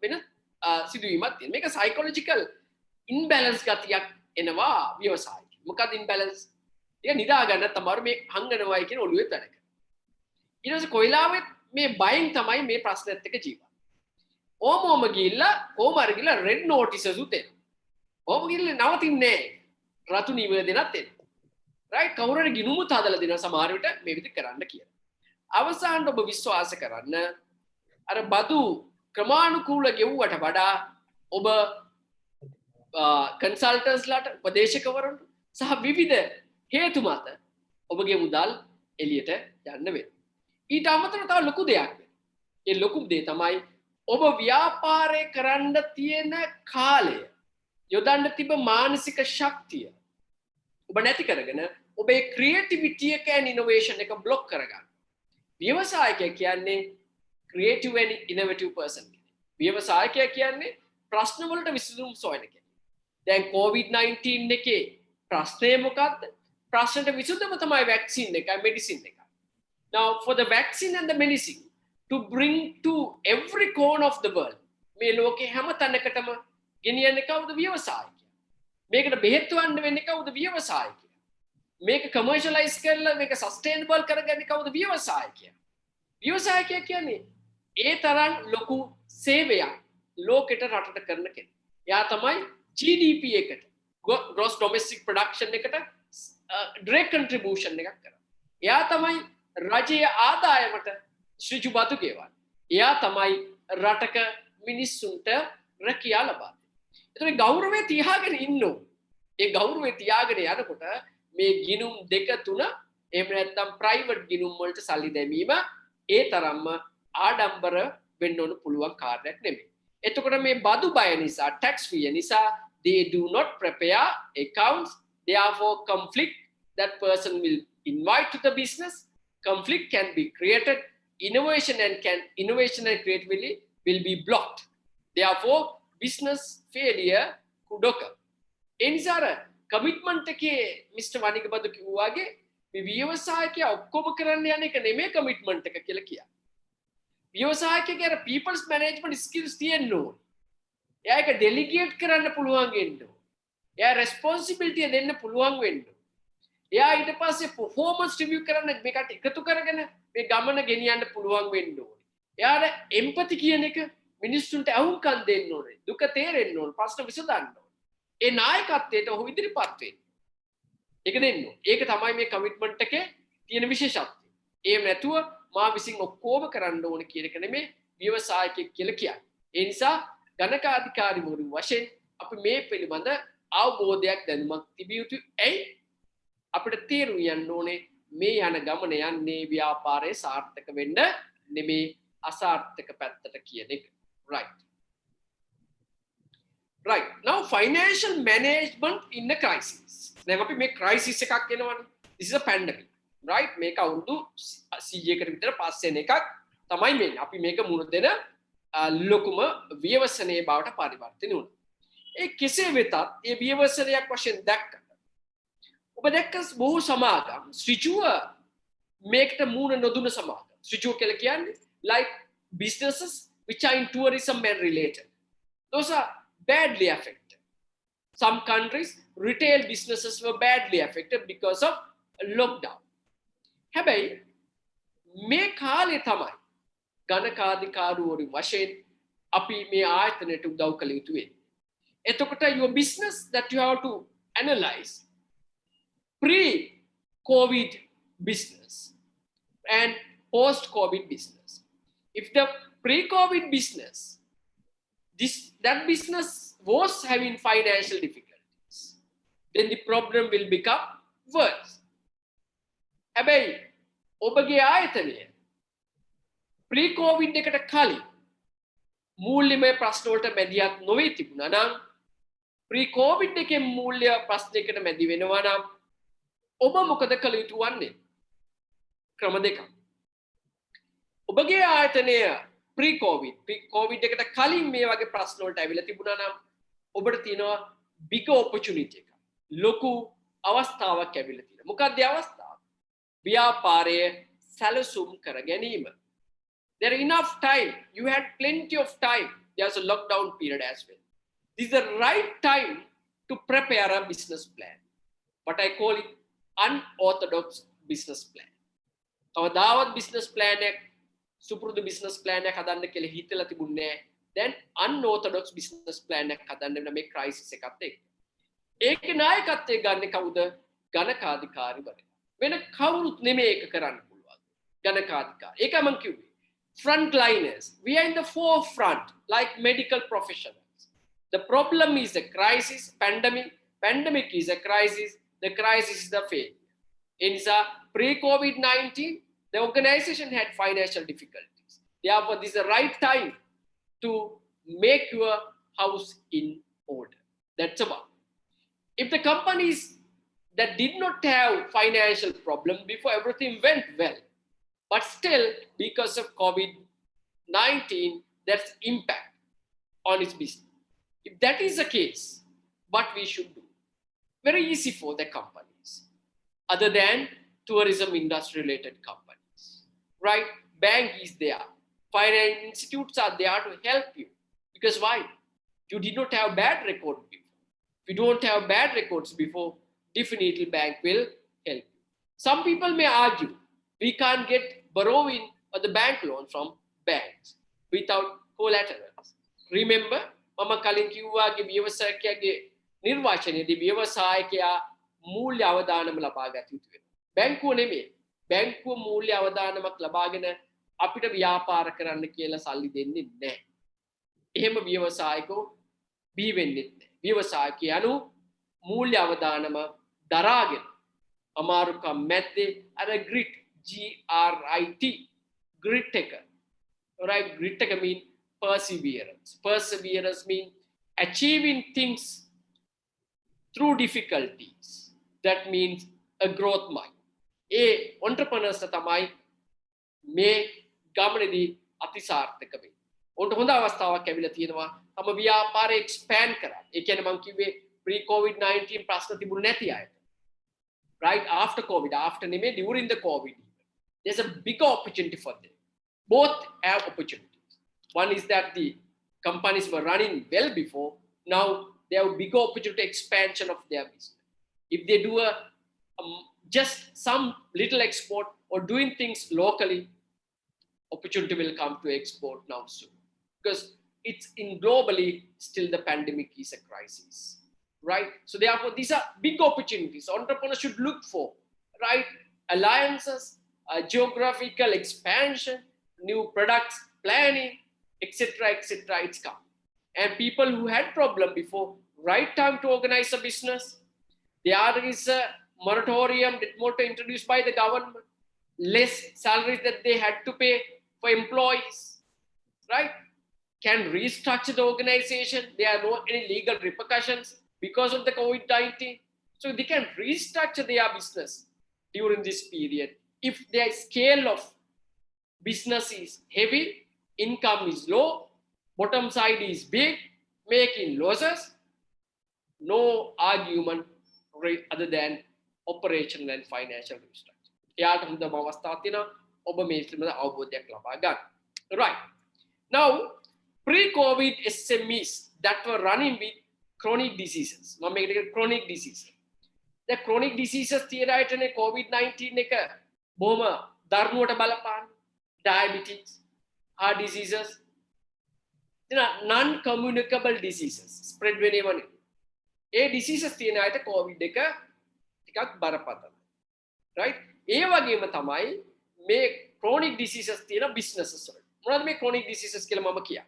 වෙන සිදුවීමක් තියෙනවා. මේක සයිකොලොජිකල් ඉන්බැලන්ස් ගතියක් එනවා ව්‍යවසායයේ. මොකක්ද ඉන්බැලන්ස්? ඒක නිදා ගන්න තමයි මේ හංගනවායි කියන ඔළුවේ වැඩ කරන්නේ. ඊට පස්සේ කොයිලාවෙත් මේ බයෙන් තමයි මේ ප්‍රශ්නෙත් එක්ක ජීවත්. ඕම ගිහිල්ලා ඕම අර ගිහිල්ලා රෙඩ් නෝටිසස් උත් එනවා. ඕම ගිහිල්ලා නවතින්නේ නැහැ. රතු නිවේදනත් එනවා. රයිට් කවුරු හරි ගිනුමුත් හදලා දෙනවා සමහර විට මේ විදිහ කරන්න කියලා. අවසානට ඔබ විශ්වාස කරන්න අර බදු ක්‍රමානුකූල ගෙවුවට වඩා ඔබ කන්සල්ටන්ස්ලාට උපදේශකවරුන්ට සහ විවිධ හේතු මත ඔබගේ මුදල් එළියට යන්න වෙනවා. ඊට අමතරව තව ලොකු දෙයක් වෙනවා. ඒ ලොකු දේ තමයි ඔබ ව්‍යාපාරය කරන්න තියෙන කාලය යොදන්න තිබ මානසික ශක්තිය ඔබ නැති කරගෙන ඔබේ ක්‍රියේටිවිටි එක and innovation එක බ්ලොක් කරගන්න. ව්‍යවසායකයා කියන්නේ creative and innovative person. ව්‍යවසායකයා කියන්නේ ප්‍රශ්න වලට විසඳුම් සොයන කෙනෙක්. දැන් COVID-19 එකේ ප්‍රශ්නය මොකක්ද? ප්‍රශ්නට විසඳුම තමයි vaccine එකයි medicine එකයි. Now for the vaccine and the medicine to bring to every corner of the world මේ ලෝකේ හැම තැනකටම ගෙනියන්නේ කවුද? ව්‍යවසායකයා. මේකට බෙහෙත් වන්න වෙන්නේ කවුද? ව්‍යවසායකයා. මේක කමර්ෂියලයිස් කරලා මේක සස්ටේනබල් කරගන්නේ කවුද? ව්‍යවසායකයා. ව්‍යවසායකයා කියන්නේ ඒ තරම් ලොකු සේවයක් ලෝකෙට රටට කරන කෙනෙක්. එයා තමයි GDP එකට gross domestic production එකට direct contribution එකක් කරන්නේ. එයා තමයි රජයේ ආදායමට ඍජු බදු ගෙවන්නේ. එයා තමයි රටක මිනිස්සුන්ට රැකියාව ලබන්නේ. ඒතකොට ගෞරවය තියාගෙන ඉන්න ඕනේ. ඒ ගෞරවය තියාගෙන යනකොට මේ ගිනුම් දෙක තුන එහෙම නැත්නම් ප්‍රයිවට් ගිනුම් වලට සල්ලි දැමීම ඒ තරම්ම ආඩම්බර වෙන්න ඕන පුළුවන් කාර්යයක් නෙමෙයි. එතකොට මේ බදු බය නිසා tax fee නිසා they do not prepare accounts, therefore conflict that person will invite to the business, conflict can be created, innovation and creativity will be blocked, therefore business failure could occur. එනිසා commitment එකේ mister වනිගබදු කිව්වා වගේ මේ ව්‍යවසායකයා ඔක්කොම කරන්න යන එක නෙමෙයි කමිට්මන්ට් එක කියලා කියන්නේ. ව්‍යවසායකයාගේ අර people's management skills තියෙන්න ඕනේ. එයා ඒක ඩෙලිගේට් කරන්න පුළුවන් වෙන්න ඕනේ. එයා responsibility දෙන්න පුළුවන් වෙන්න ඕනේ. එයා ඊට පස්සේ performance review කරන්න මේකට එකතු කරගෙන මේ ගමන ගෙනියන්න පුළුවන් වෙන්න ඕනේ. එයාට empathy කියන එක මිනිස්සුන්ට අහුම්කම් දෙන්න ඕනේ. දුක තේරෙන්න ඕනේ. ප්‍රශ්න විසඳන්න ඕනේ. ඒ නායකත්වයට ඔහු ඉදිරිපත් වෙන්න. ඒක දෙන්න ඕනේ. ඒක තමයි මේ කමිට්මන්ට් එකේ තියෙන විශේෂත්වය. එහෙම නැතුව මා විසින් ඔක්කොම කරන්න ඕනේ කියන එක නෙමෙයි ව්‍යවසායකයෙක් කියලා කියන්නේ. ඒ නිසා ගණකාධිකාරිවරු වශයෙන් අපි මේ පිළිබඳ අවබෝධයක් දැනුමක් තිබිය යුතුයි. ඇයි අපිට තේරුම් යන්න ඕනේ මේ යන ගමන යන්නේ ව්‍යාපාරයේ සාර්ථක වෙන්න නෙමෙයි අසාර්ථක පැත්තට කියන එක. Right. Now financial management in a crisis. දැන් අපි මේ crisis එකක් එනවනේ. This is a pandemic. Right? මේක අවුරුදු 100කට විතර පස්සේ එන එකක් තමයි මේ. අපි මේක මුණ දෙන ලොකුම ව්‍යවසනයේ බවට පරිවර්තනය වුණා. ඒ කෙසේ වෙතත් ඒ ව්‍යවසනයක් වශයෙන් දැක්කට ඔබ දැක්ක බොහෝ සමාගම් ඍජුව මේකට මුණ නොදුන සමාගම්. ඍජුව කියලා කියන්නේ like businesses which are in tourism and related. Those are badly affected. Some countries retail businesses were badly affected because of lockdown. හැබැයි මේ කාලේ තමයි ගණකාධිකාරවරු වශයෙන් අපි මේ ආයතනයට උදව් කළ යුතු වෙන්නේ. එතකොට your business that you have to analyze pre-COVID business and post-COVID business. If the pre-COVID business, that business was having financial difficulties, then the problem will become worse. හැබැයි ඔබගේ ආයතනය pre-COVID එකට කලින් මූල්‍යමය ප්‍රශ්න වලට මැදිහත් නොවී තිබුණා නම් pre-COVID එකේ මූල්‍ය ප්‍රශ්නයකට මැදි වෙනවා නම් ඔබ මොකද කළ යුතු වන්නේ? ක්‍රම දෙකක්. ඔබගේ ආයතනය pre-COVID එකට කලින් මේ වගේ ප්‍රශ්න වලට ඇවිල්ලා තිබුණා නම් ඔබට තියෙනවා big opportunity එක. ලොකු අවස්ථාවක් ඇවිල්ලා තියෙනවා. මොකක්ද ඒ අවස්ථාව? ව්‍යාපාරයේ සැලසුම් කර ගැනීම. There enough time. You had plenty of time. There's a lockdown period as well. This is the right time to prepare a business plan. What I call it unorthodox business plan. කවදාවත් business plan එක සුපුරුදු business plan එකක් හදන්න කියලා හිතලා තිබුණේ නැහැ. දැන් unorthodox business plan එකක් හදන්න වෙන මේ crisis එකත් එක්ක. ඒකේ නායකත්වය ගන්න කවුද? ගණකාධිකාරිවරයා. වෙන කවුරුත් නෙමෙයි ඒක කරන්න පුළුවන්. ගණකාධිකාරී. ඒක මම කිව්වේ. Frontliners. We are in the forefront like medical professionals. The problem is the crisis, pandemic. Pandemic is a crisis. The crisis is the failure. In pre-COVID-19, the organization had financial difficulties. Therefore, this is the right time to make your house in order. That's about. If the companies that did not have financial problem before, everything went well, but still because of COVID-19, that's impact on its business. If that is the case, what we should do? Very easy for the companies, other than tourism industry related companies, right? Bank is there, finance institutes are there to help you, because why? You did not have bad record before. If you don't have bad records before, definitely bank will help you. Some people may argue we can't get borrowing or the bank loan from banks without collaterals. Remember, mama කලින් කිව්වාගේ ව්‍යවසායකයාගේ නිර්වාචනයේදී ව්‍යවසායකයා මූල්‍ය අවදානම ලබා ගත යුතු වෙනවා. බැංකුව නෙමෙයි. බැංකුව මූල්‍ය අවදානමක් ලබාගෙන අපිට ව්‍යාපාර කරන්න කියලා සල්ලි දෙන්නේ නැහැ. එහෙම ව්‍යවසායකෝ බී වෙන්නේ නැහැ. ව්‍යවසායකයන්ු මූල්‍ය අවදානම දරාගෙන අමාරුකම් මැද්දේ අර grit GRIT grit එක. Right? Grit එක mean perseverance. Perseverance mean achieving things through difficulties. That means a growth mind. Entrepreneurs තමයි මේ ගමනේදී අතිසාර්ථක වෙන්නේ. උන්ට හොඳ අවස්ථාවක් ලැබිලා තියෙනවා. තම ව්‍යාපාරය expand කරන්න. ඒ කියන්නේ මම කිව්වේ pre COVID-19 ප්‍රශ්න තිබුණ නැති අයට. Right? After COVID, after නෙමෙයි during the COVID. There's a bigger opportunity for them. Both have opportunities. One is that the companies were running well before. Now they have bigger opportunity expansion of their business. If they do just some little export or doing things locally, opportunity will come to export now soon. Because it's in globally, still the pandemic is a crisis, right? So therefore, these are big opportunities entrepreneurs should look for, right? Alliances, geographical expansion, new products, planning, etc., etc. It's come. And people who had problem before, right time to organize a business. There is a moratorium introduced by the government, less salaries that they had to pay for employees, right? Can restructure the organization. There are no any legal repercussions because of the COVID-19. So they can restructure their business during this period. If their scale of business is heavy, income is low, bottom side is big, making losses, no argument other than operational and financial restructure. එයාට හොඳම අවස්ථාවක් තියෙනවා ඔබ මේ පිළිබඳ අවබෝධයක් ලබා ගන්න. Right. Now, pre-COVID SMEs that were running with chronic diseases. මම මේකට chronic diseases. The chronic diseases තියෙන අයටනේ COVID-19 එක බොහොම දරුණුවට බලපාන. Diabetes, heart diseases, non-communicable diseases spread whenever. ඒ diseases තියෙන අයට COVID එක ටිකක් බරපතලයි. Right? ඒ වගේම තමයි මේ chronic diseases තියෙන businesses වල. මොනවද මේ chronic diseases කියලා මම කියා?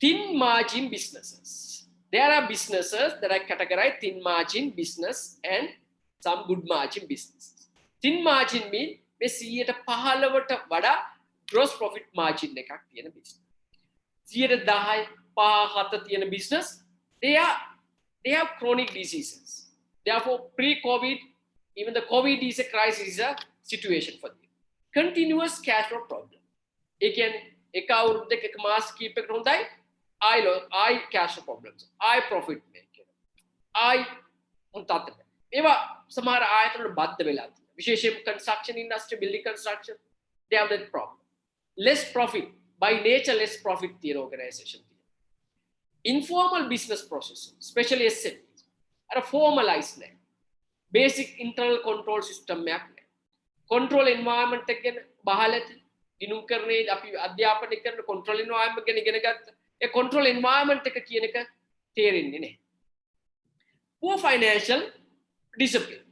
Thin margin businesses. There are businesses that are categorized thin margin business and some good margin businesses. Thin margin mean මේ 115ට වඩා gross profit margin එකක් තියෙන business. 10 5 තියෙන business they have chronic diseases. Therefore, pre-COVID, even the COVID is a crisis, is a situation for them. Continuous cash flow problem. Again, එක අවුරුද්දක එක මාස කීපයකට හොඳයි I cash flow problems. I profit making. I උන්ටත් ඒවා සමහර ආයතන වල බද්ධ වෙලා තියෙනවා. විශේෂයෙන් construction industry, building construction, they have that problem. Less profit, by nature less profit තියෙන organization. Informal business processes, especially SMEs, are formalized now. basic internal control system එකක් නැහැ. control environment එක ගැන බහලට ගිනුම් කරන්නේ අපි අධ්‍යාපනය කරන control environment ගැන ඉගෙන ගත්තා. ඒ control environment එක කියන එක තේරෙන්නේ නැහැ. poor financial discipline.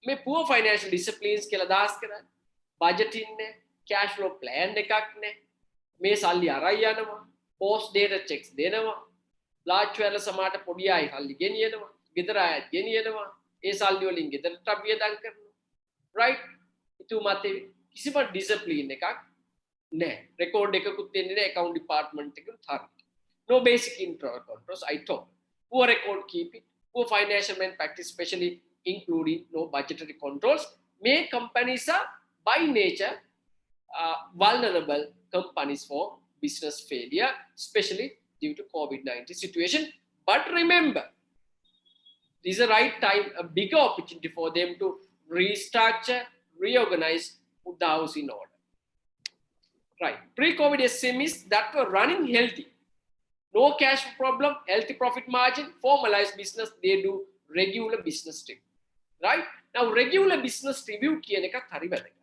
මේ poor financial disciplines කියලා දාස් කරන්නේ budgeting නැහැ, cash flow plan එකක් නැහැ. මේ සල්ලි අරයි යනවා, post data checks දෙනවා, large වල සමාට පොඩි අය සල්ලි ගෙනියනවා, ගෙදර අය ගෙනියනවා, ඒ සල්ලි වලින් ගෙදරට වියදම් කරනවා. right? itu මතේ කිසිම discipline එකක් නැහැ. record එකකුත් දෙන්නේ නැහැ account department එකෙත් හරියට. no basic internal controls I talk. poor record keeping, poor financial management practice, especially including no budgetary controls, make companies are by nature vulnerable companies for business failure, especially due to COVID-19 situation. But remember, this is the right time, a bigger opportunity for them to restructure, reorganize, put the house in order. Right. Pre-COVID SMEs that were running healthy, no cash problem, healthy profit margin, formalized business, they do regular business review. Right? Now, regular business review කියන එකත් හරි වැදගත්.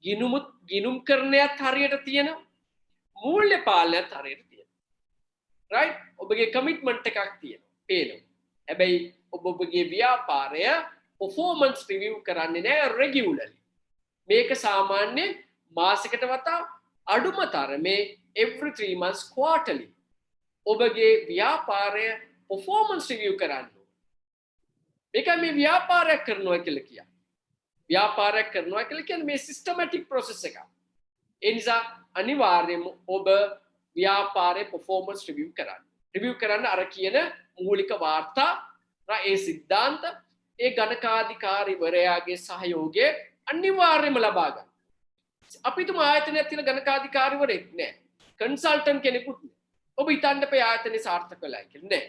ගිනුම් කරන්නයත් හරියට තියෙනවා. මූල්‍ය පාලනයත් හරියට තියෙනවා. Right? ඔබගේ commitment එකක් තියෙනවා. පේනවා. හැබැයි ඔබගේ ව්‍යාපාරය performance review කරන්නේ නැහැ regularly. මේක සාමාන්‍ය මාසයකට වතා අඩුම තරමේ every 3 months quarterly. ඔබගේ ව්‍යාපාරය performance review කරන්න. මේක මේ ව්‍යාපාරයක් කරනවා කියලා කියන්නේ. ව්‍යාපාරයක් කරනවා කියලා කියන්නේ මේ systematic process එකක්. ඒ නිසා අනිවාර්යයෙන්ම ඔබ ව්‍යාපාරයේ performance review කරන්න. review කරන්න අර කියන මූලික වාර්තා, ඒ සිද්ධාන්ත, ඒ ගණකාධිකාරීවරයාගේ සහයෝගය අනිවාර්යයෙන්ම ලබා ගන්න. අපි තුමා ආයතනයක් තියෙන ගණකාධිකාරීවරයෙක් නෑ. කන්සල්ටන්ට් කෙනෙකුත් නෑ. ඔබ හිතන්න එපා ආයතනේ සාර්ථක වෙලා කියලා නෑ.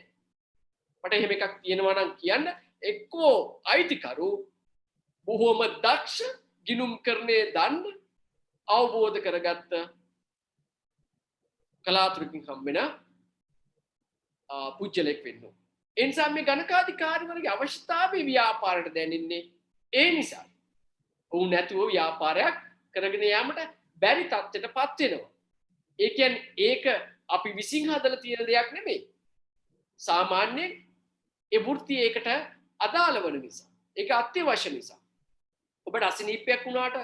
මට එහෙම එකක් තියෙනවා නම් කියන්න එක්කෝ අයිතිකරු බොහෝම දක්ෂ ගිනුම් කරන්නේ දන්න අවබෝධ කරගත්ත කලාතුරකින් හම්බෙන පුජ්‍යලෙක් වෙන්න ඕන. ඒ නිසා මේ ගණකාධිකාරීවරගේ අවශ්‍යතාවය ව්‍යාපාරයට දැනෙන්නේ ඒ නිසා. ඔවුන් නැතුව ව්‍යාපාරයක් කරගෙන යාමට බැරි තත්ත්වයටපත් වෙනවා. ඒ කියන්නේ ඒක අපි විසින් හදලා තියෙන දෙයක් නෙමෙයි. සාමාන්‍යයෙන් ඒ වෘත්තිය ඒකට අදාළ වන නිසා. ඒක අත්‍යවශ්‍ය නිසා. ඔබට අසනීපයක් වුණාට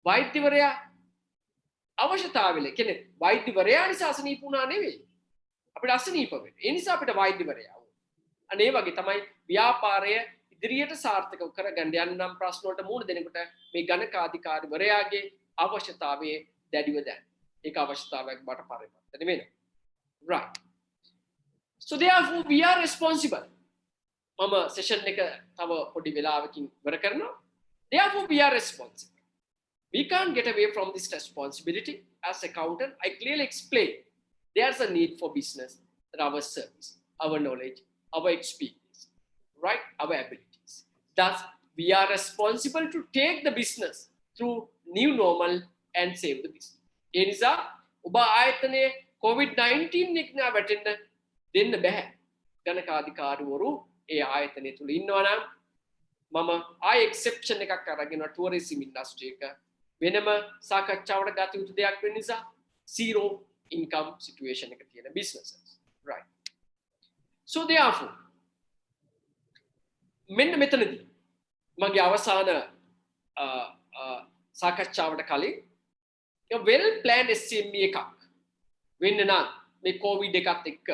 වෛද්‍යවරයා අවශ්‍යතාවයල කියන්නේ වෛද්‍යවරයා නිසා අසනීප වුණා නෙවෙයි. අපිට අසනීප වෙන්නේ. ඒ නිසා අපිට වෛද්‍යවරයා ඕන. අනේ වගේ තමයි ව්‍යාපාරය ඉදිරියට සාර්ථක කරගන්න යන්නම් ප්‍රශ්න වලට මුහුණ දෙනකොට මේ ගණකාධිකාරීවරයාගේ අවශ්‍යතාවයේ දැඩිව දැන. ඒක අවශ්‍යතාවයක් බට පරිවර්තන වෙනවා. Right. So therefore we are responsible. මම session එක තව පොඩි වෙලාවකින් ඉවර කරනවා. Therefore we are responsible. We can't get away from this responsibility. As accountant, I clearly explain there's a need for business, that our service, our knowledge, our experience, right? Our abilities. Thus, we are responsible to take the business through new normal and save the business. ඒ නිසා ඔබ ආයතනයේ COVID-19 එක නා වැටෙන්න දෙන්න බෑ. ගණකාධිකාරීවරු ඒ ආයතනය තුල ඉන්නවා නම් මම ආය එක්සෙප්ෂන් එකක් අරගෙන ටුවරිසම් ඉන්ඩස්ට්‍රි එක වෙනම සාකච්ඡාවට ගත යුතු දෙයක් වෙන නිසා zero income situation එක තියෙන businesses, right? So therefore මෙන්න මෙතනදී මගේ අවසාන සාකච්ඡාවට කලින් well planned SME එකක් වෙන්න නම් මේ COVID එකත් එක්ක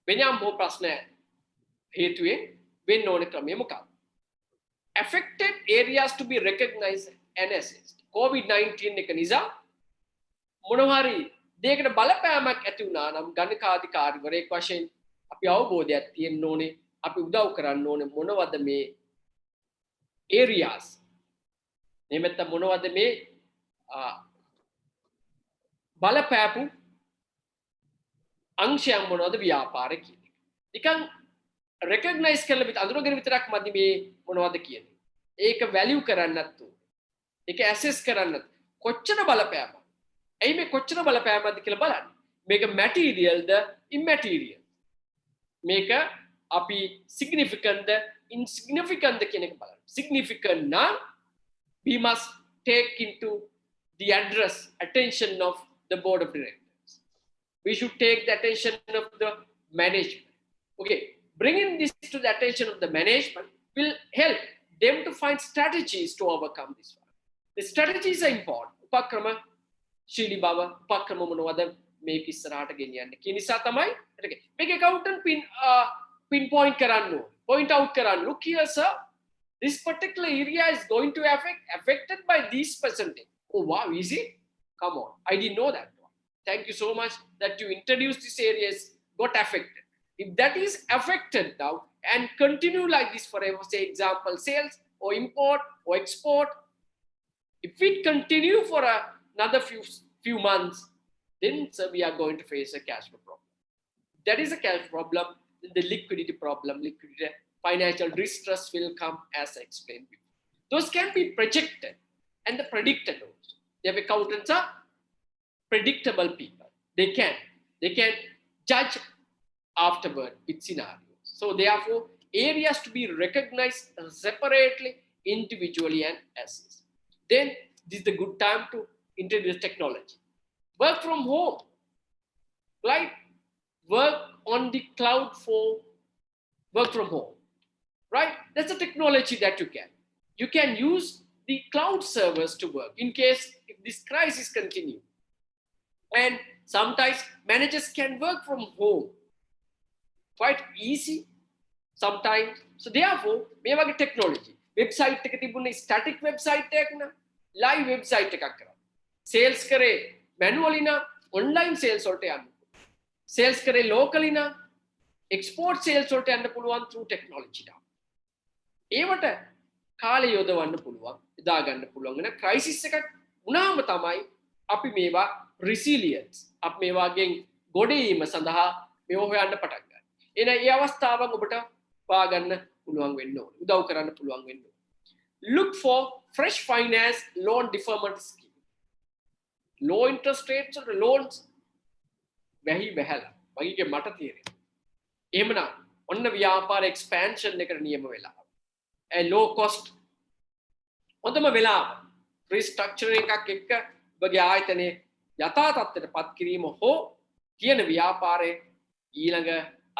වෙනම ප්‍රශ්න හේතුවෙන් වෙන්න ඕන ක්‍රමය මොකක්ද? Affected areas to be recognized and assessed. COVID-19 එක නිසා මොනවා හරි දෙයකට බලපෑමක් ඇති වුණා නම් ගණකාධිකාරීවරයෙක් වශයෙන් අපි අවබෝධයක් තියෙන්න ඕනේ. අපි උදව් කරන්න ඕනේ මොනවද මේ areas. එහෙමත් මොනවද මේ බලපෑපු අංශයන් මොනවද ව්‍යාපාරේ කියන්නේ. නිකන් recognize කරලා විතර අඳුරගෙන විතරක් මදි මේ මොනවද කියන්නේ. ඒක value කරන්නත් ඕනේ. ඒක assess කරන්නත්. කොච්චර බලපෑමක්. එයි මේ කොච්චර බලපෑමක්ද කියලා බලන්න. මේක material ද immaterial. මේක අපි significant ද insignificant කියන එක බලන්න. Significant now we must take into the attention of the board of directors. We should take the attention of the management. Okay, bringing this to the attention of the management will help them to find strategies to overcome this one. The strategies are important. උපක්‍රම ශීලී බව උපක්‍රම මොනවද මේක ඉස්සරහට ගෙනියන්නේ කියන නිසා තමයි මේක accountant pinpoint කරන්න ඕනේ. Point out කරන්න. Look here, sir. This particular area is going to affected by this percentage. Oh wow, is it? Come on, I didn't know that one. Thank you so much that you introduced this areas got affected. If that is affected now and continue like this forever, say example sales or import or export, if it continue for another few months, then sir, we are going to face a cash flow problem. That is a cash problem. Then the liquidity problem, financial distress will come, as I explained before. Those can be projected and the predicted also. The accountants are predictable people. They can judge afterward with scenarios. So therefore, areas to be recognized separately, individually, and assessed. Then this is the good time to introduce technology. Work from home, right? Work on the cloud for work from home, right? That's a technology that you can use the cloud servers to work in case if this crisis continue. And sometimes managers can work from home quite easy sometimes. So therefore, මේ වගේ technology website එක තිබුණේ static website එකක් න live website එකක් කරා. Sales කරේ manually න online sales වලට යන්න. Sales කරේ locally න export sales වලට යන්න පුළුවන් through technology න. ඒවට කාලය යොදවන්න පුළුවන්, යොදා ගන්න පුළුවන් වෙන crisis එකක් වුණාම තමයි අපි මේවා resilience අපි මේ වගේ ගොඩේීම සඳහා මේව හොයන්න පටන් ගන්න. එන ඒ අවස්ථාවන් ඔබට පාගන්න පුළුවන් වෙන්න ඕනේ. උදව් කරන්න පුළුවන් වෙන්න ඕනේ. Look for fresh finance loan deferment scheme. Low interest rates or loans වැහි වැහැලා. වගේ මට තේරෙනවා. එහෙමනම් ඔන්න ව්‍යාපාර expansion එකට නියම වෙලා. A low cost හොඳම වෙලාව restructuring එකක් එක්ක ඔබගේ ආයතනයේ යථා තත්ත්වයට පත් කිරීම හෝ කියන ව්‍යාපාරයේ ඊළඟ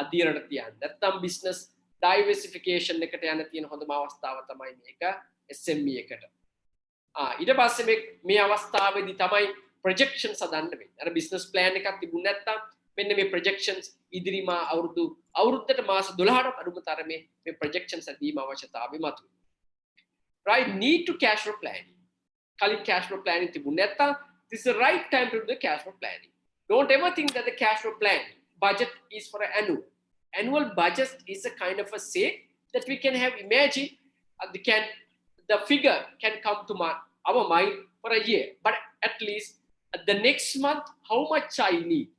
අධීරණ තියන්න. නැත්නම් business diversification එකට යන තියෙන හොඳම අවස්ථාව තමයි මේක SME එකට. ඊට පස්සේ මේ අවස්ථාවේදී තමයි projections හදන්න වෙන්නේ. අර business plan එකක් තිබුණ නැත්නම් මෙන්න මේ projections ඉදිරිමා අවුරුද්දට මාස 12ට අඩුම තරමේ මේ projections ඇදීම අවශ්‍යතාවය මතුවේ. Right, need to cash flow planning. Kali cash flow planning තිබුණ නැත්නම් this is the right time to do the cash flow planning. Don't ever think that the cash flow plan budget is for an annual. Annual budget is a kind of a say that we can have imagine the figure can come to our mind for a year, but at least the next month how much I need.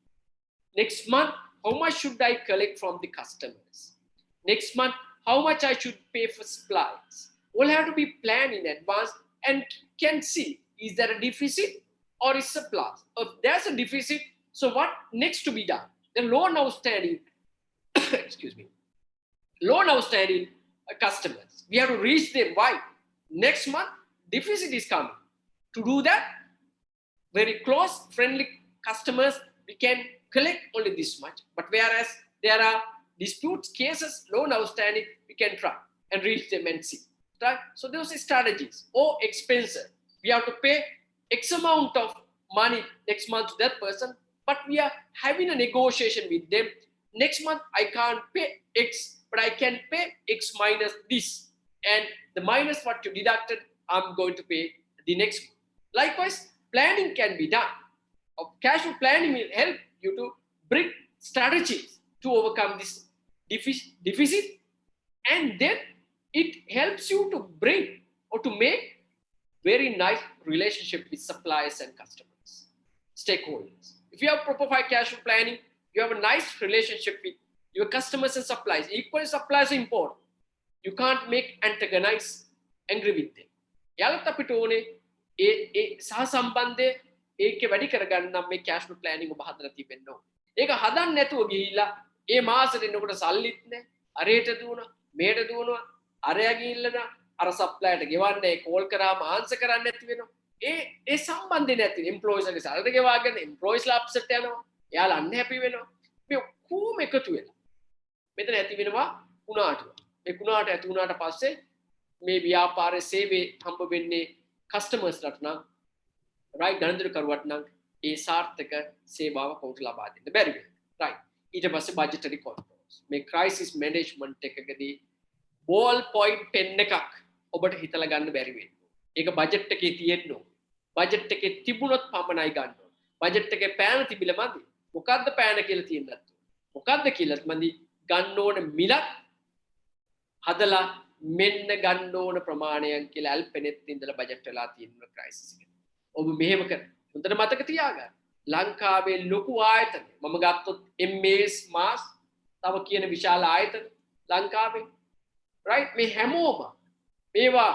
Next month how much should I collect from the customers? Next month how much I should pay for supplies? We'll have to be planned in advance and can see is there a deficit or is surplus. If there's a deficit, so what next to be done? The loan outstanding, excuse me, loan outstanding customers. We have to reach them. Why? Next month, deficit is coming. To do that, very close, friendly customers, we can collect only this much. But whereas there are disputes, cases, loan outstanding, we can try and reach them and see. Right? So those are strategies. Or expenses. We have to pay X amount of money next month to that person, but we are having a negotiation with them. Next month, I can't pay X, but I can pay X minus this. And the minus what you deducted, I'm going to pay the next month. Likewise, planning can be done. Cash flow planning will help you to bring strategies to overcome this deficit. And then it helps you to bring or to make very nice relationship with suppliers and customers, stakeholders. If you have proper cash flow planning, you have a nice relationship with your customers and suppliers. Equally, suppliers are important. You can't make antagonize angry with them. යාලත් අපිට ඕනේ ඒ සහ සම්බන්ධය ඒකේ වැඩි කරගන්න නම් මේ cash flow planning ඔබ හදලා තිබෙන්න ඕනේ. ඒක හදන්න නැතුව ගිහිල්ලා ඒ මාසෙට එනකොට සල්ලිත් නැහැ. අරේට දුවනවා, මේට දුවනවා, අරයා ගිහිල්ලා අර සප්ලයර්ට ගෙවන්නේ කෝල් කරාම ආන්සර් කරන්න නැති වෙනවා. ඒ සම්බන්ධය නැති එම්ප්ලොයිස් ලගේ සැලරි ගෙවාගෙන එම්ප්ලොයිස්ලා අප්සෙට් යනවා. එයාලා අන්හැපි වෙනවා. මේ ඔක්කොම එකතු වෙලා මෙතන ඇති වෙනවා කුණාටුව. මේ කුණාට ඇති වුණාට පස්සේ මේ ව්‍යාපාරයේ සේවය හම්බ වෙන්නේ කස්ටමර්ස්ලාට නම් රයිට් ගණන්දරකරුවට නම් ඒ සාර්ථක සේවාව කවුරුත් ලබා දෙන්න බැරි වෙනවා. රයිට්. ඊට පස්සේ බජටරි කන්ට්‍රෝල්ස්. මේ ක්‍රයිසිස් මැනේජ්මන්ට් එකකදී බෝල් පොයින්ට් පෙන් එකක් ඔබට හිතලා ගන්න බැරි වෙනවා. ඒක බජට් එකේ තියෙන්න ඕන. බජට් එකේ තිබුණොත් පමණයි ගන්න ඕන. බජට් එකේ පෑන තිබිලා මදි. මොකද්ද පෑන කියලා තියෙන්නත් ඕන. මොකද්ද කියලාත් මදි ගන්න ඕන මිලක් හදලා මෙන්න ගන්න ඕන ප්‍රමාණයක් කියලා ඇල්පෙනෙත් ඉඳලා බජට් වෙලා තියෙන ක්‍රයිසිස් එක. ඔබ මෙහෙම කර හොඳට මතක තියාගන්න. ලංකාවේ ලොකු ආයතන මම ගත්තොත් MEs මාස් තව කියන විශාල ආයතන ලංකාවේ රයිට් මේ හැමෝම මේවා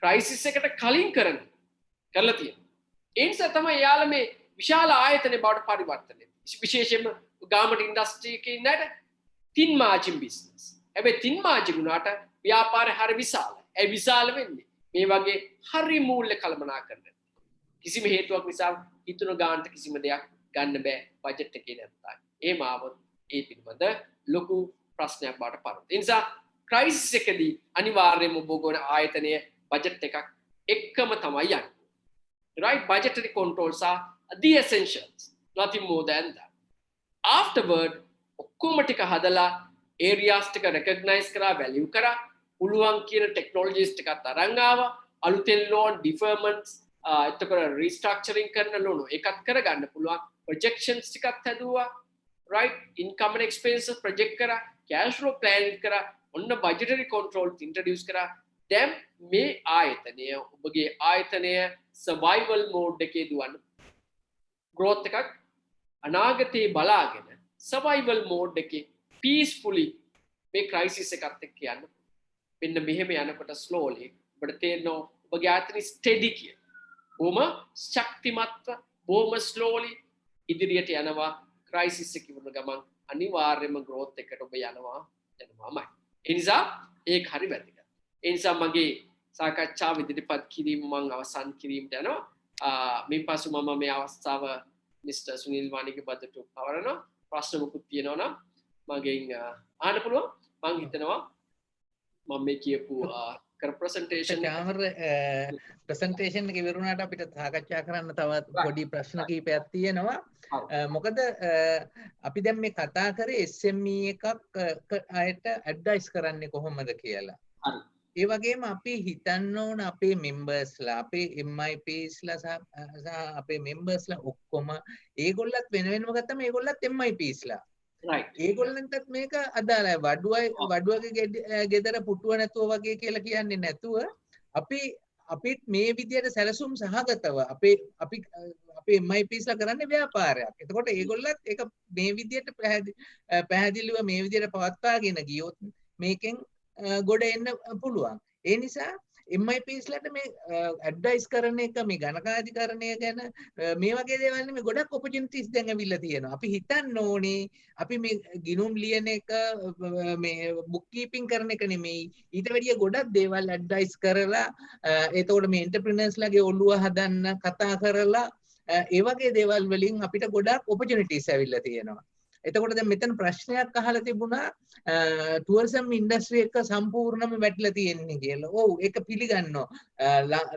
ක්‍රයිසිස් එකට කලින් කරලා තියෙනවා. ඒ නිසා තමයි යාළුවා මේ විශාල ආයතනේ බවට පරිවර්තනය වෙන්නේ. විශේෂයෙන්ම ගාමට ඉන්ඩස්ට්‍රි එකේ ඉන්නට තින් මාජින් බිස්නස්. හැබැයි තින් මාජින් උනාට ව්‍යාපාරය හරි විශාලයි. ඒ විශාල වෙන්නේ මේ වගේ හරි මූල්‍ය කළමනාකරන. කිසිම හේතුවක් නිසා හිතුන ගානට කිසිම දෙයක් ගන්න බෑ බජට් එකේ නැත්නම්. එහෙම ආවොත් ඒ පිළිබඳ ලොකු ප්‍රශ්නයක් බවට පරවන. ඒ නිසා ක්‍රයිසිස් එකදී අනිවාර්යයෙන්ම ඔබ ගොන ආයතනය බජට් එකක් එක්කම තමයි යන්නේ. Right budgetary controls are the essentials, nothing more than that. Afterward, ඔක්කොම ටික හදලා areas ටික recognize කරා value කරා පුළුවන් කියන technologies ටිකත් අරන් ආවා අලුතෙන් loan deferments එතකොට restructuring කරන loan එකත් කරගන්න පුළුවන් projections ටිකත් හදුවා right income and expenses project කරා cash flow plan කරා ඔන්න budgetary controls introduce කරා දැන් මේ ආයතනය ඔබගේ ආයතනය survival mode එකේ දුවන growth එකක් අනාගතේ බලාගෙන survival mode එකේ peacefully මේ crisis එකත් එක්ක යන්න මෙන්න මෙහෙම යනකොට slowly ඔබට තේරෙනවා ඔබගේ ආයතනය steady කිය. බොහොම ශක්තිමත්ව බොහොම slowly ඉදිරියට යනවා crisis එක ඉවර ගමන් අනිවාර්යයෙන්ම growth එකට ඔබ යනවාමයි. ඒ නිසා ඒක හරි වැදගත්. ඒ නිසා මගේ සාකච්ඡාව ඉදිරිපත් කිරීම මම අවසන් කිරීමට යනවා. මේ පසු මම මේ අවස්ථාව මිස්ටර් සුනිල් වානිගේ බදට පවරනවා. ප්‍රශ්න මොකුත් තියෙනවා නම් මගෙන් අහන්න පුළුවන්. මම හිතනවා මම මේ කියපු කර ප්‍රසන්ටේෂන් ප්‍රසන්ටේෂන් එක ඉවරුණාට අපිට සාකච්ඡා කරන්න තවත් පොඩි ප්‍රශ්න කිහිපයක් තියෙනවා. මොකද අපි දැන් මේ කතා කරේ SME එකක් අයට ඇඩ්වයිස් කරන්නේ කොහොමද කියලා. හරි. ඒ වගේම අපි හිතන්න ඕන අපේ මෙම්බර්ස්ලා අපේ MIPsලා සහ අපේ මෙම්බර්ස්ලා ඔක්කොම ඒගොල්ලත් වෙන වෙනම ගත්තම ඒගොල්ලත් MIPsලා. right. ඒගොල්ලන්ටත් මේක අදාළයි. වඩුවගේ ගෙදර පුටුව නැතුව වගේ කියලා කියන්නේ නැතුව අපිත් මේ විදියට සැලසුම් සහගතව අපේ MIPsලා කරන්නේ ව්‍යාපාරයක්. එතකොට ඒගොල්ලත් ඒක මේ විදියට පැහැදිලිව මේ විදියට පවත්වාගෙන ගියොත් මේකෙන් ගොඩ එන්න පුළුවන්. ඒ නිසා MIPsලාට මේ ඇඩ්වයිස් කරන එක මේ ගණකාධිකරණය ගැන මේ වගේ දේවල් නෙමෙයි ගොඩක් ඔපචුනිටිස් දැන් ඇවිල්ලා තියෙනවා. අපි හිතන්න ඕනේ අපි මේ ගිණුම් ලියන එක මේ බුක් කීපින් කරන එක නෙමෙයි. ඊට වැඩිය ගොඩක් දේවල් ඇඩ්වයිස් කරලා එතකොට මේ එන්ටර්ප්‍රිනර්ස්ලාගේ ඔළුව හදන්න කතා කරලා ඒ වගේ දේවල් වලින් අපිට ගොඩක් ඔපචුනිටිස් ඇවිල්ලා තියෙනවා. එතකොට දැන් මෙතන ප්‍රශ්නයක් අහලා තිබුණා ටුවරිසම් ඉන්ඩස්ට්‍රි එක සම්පූර්ණයෙන්ම වැටලා තියෙන්නේ කියලා. ඔව් ඒක පිළිගන්නවා.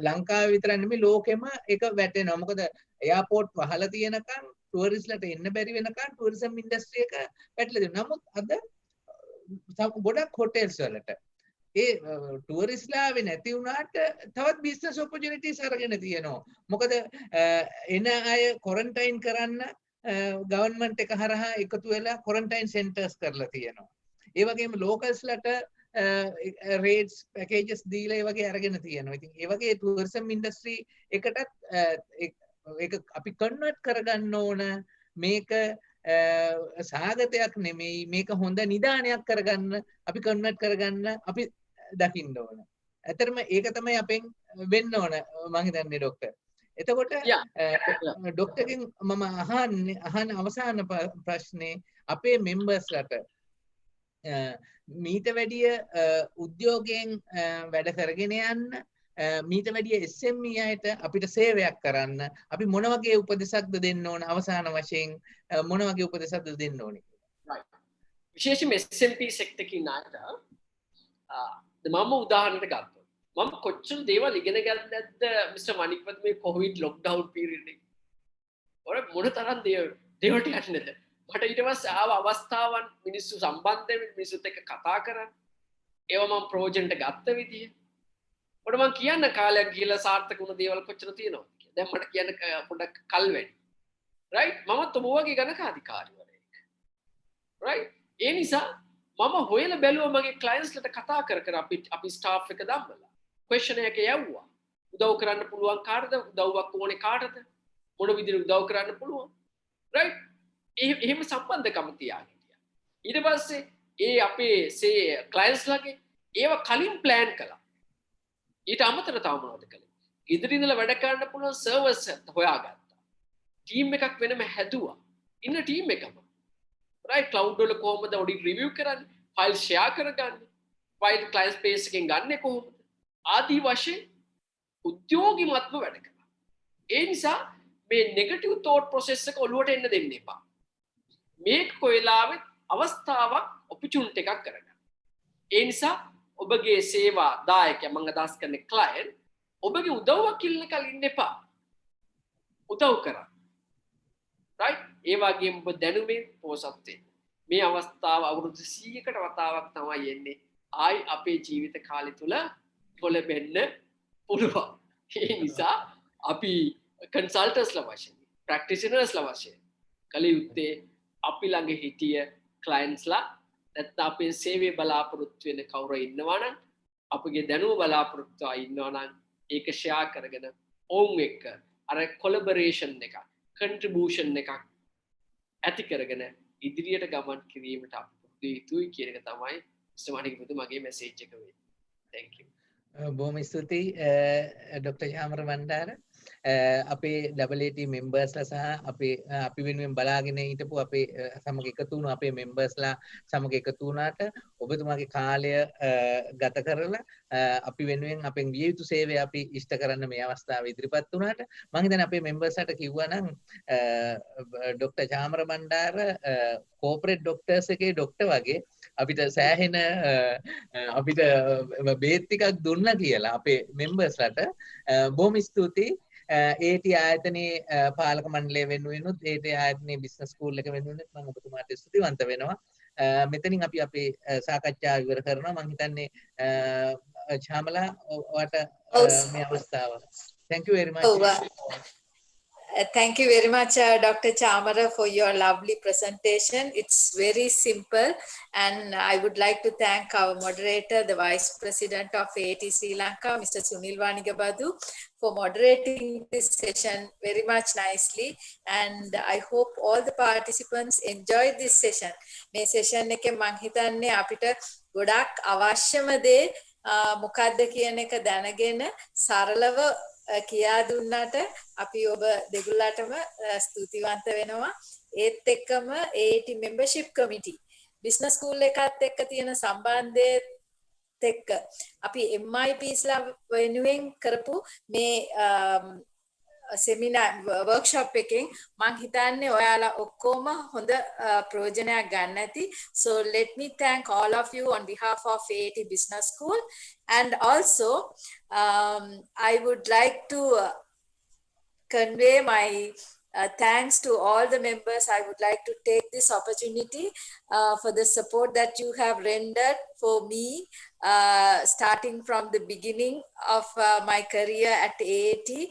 ලංකාවේ විතර නෙමෙයි ලෝකෙම ඒක වැටෙනවා. මොකද එයාපෝට් වහලා තියෙනකන් ටුවරිස්ට්ලාට එන්න බැරි වෙනකන් ටුවරිසම් ඉන්ඩස්ට්‍රි එක වැටලා තියෙනවා. නමුත් අද ගොඩක් හොටෙල්ස් වලට ඒ ටුවරිස්ට්ලාවේ නැති වුණාට තවත් බිස්නස් ඔපචුනිටිස් අරගෙන තියෙනවා. මොකද එන අය ක්වොරන්ටයින් කරන්න ගවර්න්මන්ට් එක හරහා එකතු වෙලා ක්වොරන්ටයින් සෙන්ටර්ස් කරලා තියෙනවා. ඒ වගේම ලෝකල්ස්ලට රේට්ස් පැකේජස් දීලා ඒ වගේ අරගෙන තියෙනවා. ඉතින් ඒ වගේ ටුවරිසම් ඉන්ඩස්ට්‍රි එකටත් ඒක අපි කන්වර්ට් කරගන්න ඕන. මේක සාගතයක් නෙමෙයි. මේක හොඳ නිදානයක් කරගන්න අපි කන්වර්ට් කරගන්න අපි දකින්න ඕන. ඇත්තටම ඒක තමයි අපෙන් වෙන්න ඕන මම හිතන්නේ ડોක්ටර්. එතකොට මීට වැඩිය උද්‍යෝගයෙන් වැඩ කරගෙන යන්න මීට වැඩිය SME අයට අපිට සේවයක් කරන්න අපි මොන වගේ උපදෙසක්ද දෙන්න ඕන අවසාන වශයෙන් මොන වගේ උපදෙසක්ද දෙන්න ඕනේ විශේෂයෙන්ම SMP සෙක්ටර් එකේ නාට මම උදාහරණයක් ගත්තා මම කොච්චර දේවල් ඉගෙන ගත්තද මිස්ටර් මණික්පත් මේ කොවිඩ් ලොක්ඩවුන් පීරියඩ් එකේ ඔර මොන තරම් දේවල් ටිකක් නේද මට ඊට පස්සේ ආව අවස්ථාවන් මිනිස්සු සම්බන්ධ වෙන්න මිනිස්සුත් එක්ක කතා කරන්න ඒව මම ප්‍රොජෙක්ට් එක ගත්ත විදිය ඔර මම කියන්න කාලයක් ගිහලා සාර්ථක වුණ දේවල් කොච්චර තියෙනවද කියලා දැන් මට කියන්න පොඩ්ඩක් කල් වැඩි රයිට් මමත් ඔබ වගේ ගණකාධිකාරිවරයෙක් රයිට් ඒ නිසා මම හොයලා බැලුවා මගේ ක්ලයන්ට්ස්ලට කතා කර අපි ස්ටාෆ් එක දැම්මලා ක්වෙස්චන් එක යවුවා උදව් කරන්න පුළුවන් කාටද උදව්වක් ඕනේ කාටද මොන විදිහට උදව් කරන්න පුළුවන් රයිට් එහෙම සම්බන්ධකම තියාගෙන ඊට පස්සේ ඒ අපේ ක්ලයන්ට්ස් ලගේ ඒව කලින් ප්ලෑන් කළා ඊට අමතරව තව මොනවද කළේ ඉදිරි ඉඳලා වැඩ කරන්න පුළුවන් සර්වර්ස් හොයාගත්තා ටීම් එකක් වෙනම හැදුවා ඉන්න ටීම් එකම right cloud වල කොහොමද ඔඩිට් රිවිව් කරන්නේ ෆයිල් ෂෙයා කරගන්නේ ෆයිල් ක්ලයන්ට් ස්පේස් එකෙන් ගන්නෙ කොහොමද ආදී වශයෙන් උද්‍යෝගිමත්ව වැඩ කරනවා ඒ නිසා මේ නෙගටිව් thought process එක ඔලුවට එන්න දෙන්න එපා මේක කොයිලාවෙත් අවස්ථාවක් opportunity එකක් කරගන්න ඒ නිසා ඔබගේ සේවා දායකයා මම අදහස් කරන්නේ client ඔබගේ උදව්වක් ඉල්ලන කලින් එපා උදව් කරා right ඒ වගේම ඔබ දැනුමේ පෝසත් වෙන්න මේ අවස්ථාව අවුරුදු 100කට වතාවක් තමයි එන්නේ ආයි අපේ ජීවිත කාලය තුල පොළඹෙන්න පුළුවන් ඒ නිසා අපි කන්සල්ටන්ට්ස්ලා වශයෙන් ප්‍රැක්ටිෂනර්ස්ලා වශයෙන් කලියුත්තේ අපි ළඟ හිටිය ක්ලයන්ට්ස්ලා නැත්නම් අපේ සේවය බලාපොරොත්තු වෙන කවුරු ඉන්නවා නම් අපගේ දැනුම බලාපොරොත්තු ඉන්නවා නම් ඒක ෂෙයා කරගෙන ඔවුන් එක්ක අර කොලැබොරේෂන් එකක් contribution එකක් ඇති කරගෙන ඉදිරියට ගමන් කිරීමට අපි පුරුදු යුතුයි කියන එක තමයි ස්ටමණිකපති මගේ මැසේජ් එක වෙන්නේ. Thank you. බොහොම ස්තුතියි ඩොක්ටර් ශාමර බණ්ඩාර අපේ AAT මෙම්බර්ස්ලා සහ අපි වෙනුවෙන් බලාගෙන හිටපු අපේ සමග එකතු වුණු අපේ මෙම්බර්ස්ලා සමග එකතු වුණාට ඔබතුමාගේ කාලය ගත කරලා අපි වෙනුවෙන් අපෙන් විය යුතු සේවය අපි ඉෂ්ට කරන්න මේ අවස්ථාවේ ඉදිරිපත් වුණාට මම හිතන්නේ අපේ මෙම්බර්ස්ලාට කිව්වා නම් ඩොක්ටර් ශාමර බණ්ඩාර කෝපරේට් ඩොක්ටර්ස් එකේ ඩොක්ටර් වගේ අපිට සෑහෙන අපිට බේත් ටිකක් දුන්නා කියලා අපේ මෙම්බර්ස්ලාට බොහොම ස්තුතියි AAT ආයතනයේ පාලක මණ්ඩලය වෙනුවෙනුත් AAT ආයතනයේ බිස්නස් ස්කූල් එක වෙනුවෙනුත් මම ඔබතුමාට ස්තුතිවන්ත වෙනවා මෙතනින් අපි අපේ සාකච්ඡාව ඉවර කරනවා මම හිතන්නේ ශාමලා ඔයාට මේ අවස්ථාව thank you very much Thank you very much, Dr. Chamara, for your lovely presentation. It's very simple, and I would like to thank our moderator, the Vice President of AAT Sri Lanka, Mr. Sunil Wanigabadu, for moderating this session very much nicely. And I hope all the participants enjoyed this session. මේ session එකේ මං හිතන්නේ අපිට ගොඩක් අවශ්‍යම දේ මොකක්ද කියන එක දැනගෙන සරලව කියා දුන්නට අපි ඔබ දෙගොල්ලටම ස්තුතිවන්ත වෙනවා ඒත් එක්කම AAT membership committee business school එකත් එක්ක තියෙන සම්බන්ධයත් එක්ක අපි MIPs ලා වෙනුවෙන් කරපු මේ seminar workshop එකෙන් මම හිතන්නේ ඔයාලා ඔක්කොම හොඳ ප්‍රයෝජනයක් ගන්න ඇති so let me thank all of you on behalf of AAT Business School and also I would like to convey my thanks to all the members. I would like to take this opportunity for the support that you have rendered for me starting from the beginning of my career at AAT,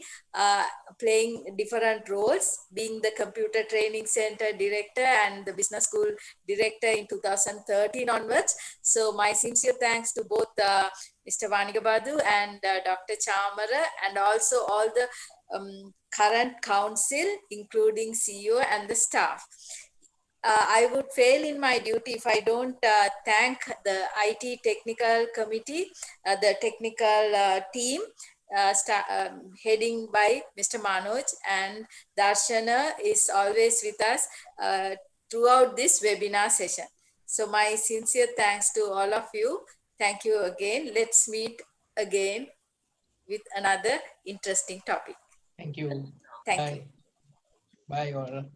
playing different roles, being the computer training center director and the business school director in 2013 onwards. So my sincere thanks to both Mr. Wanigabadu and Dr. Chamara and also all the current council, including CEO and the staff. I would fail in my duty if I don't thank the IT technical committee, the technical team, heading by Mr. Manoj, and Darshana is always with us throughout this webinar session. So my sincere thanks to all of you. Thank you again. Let's meet again with another interesting topic. Thank you. Thank Bye. you. Bye all.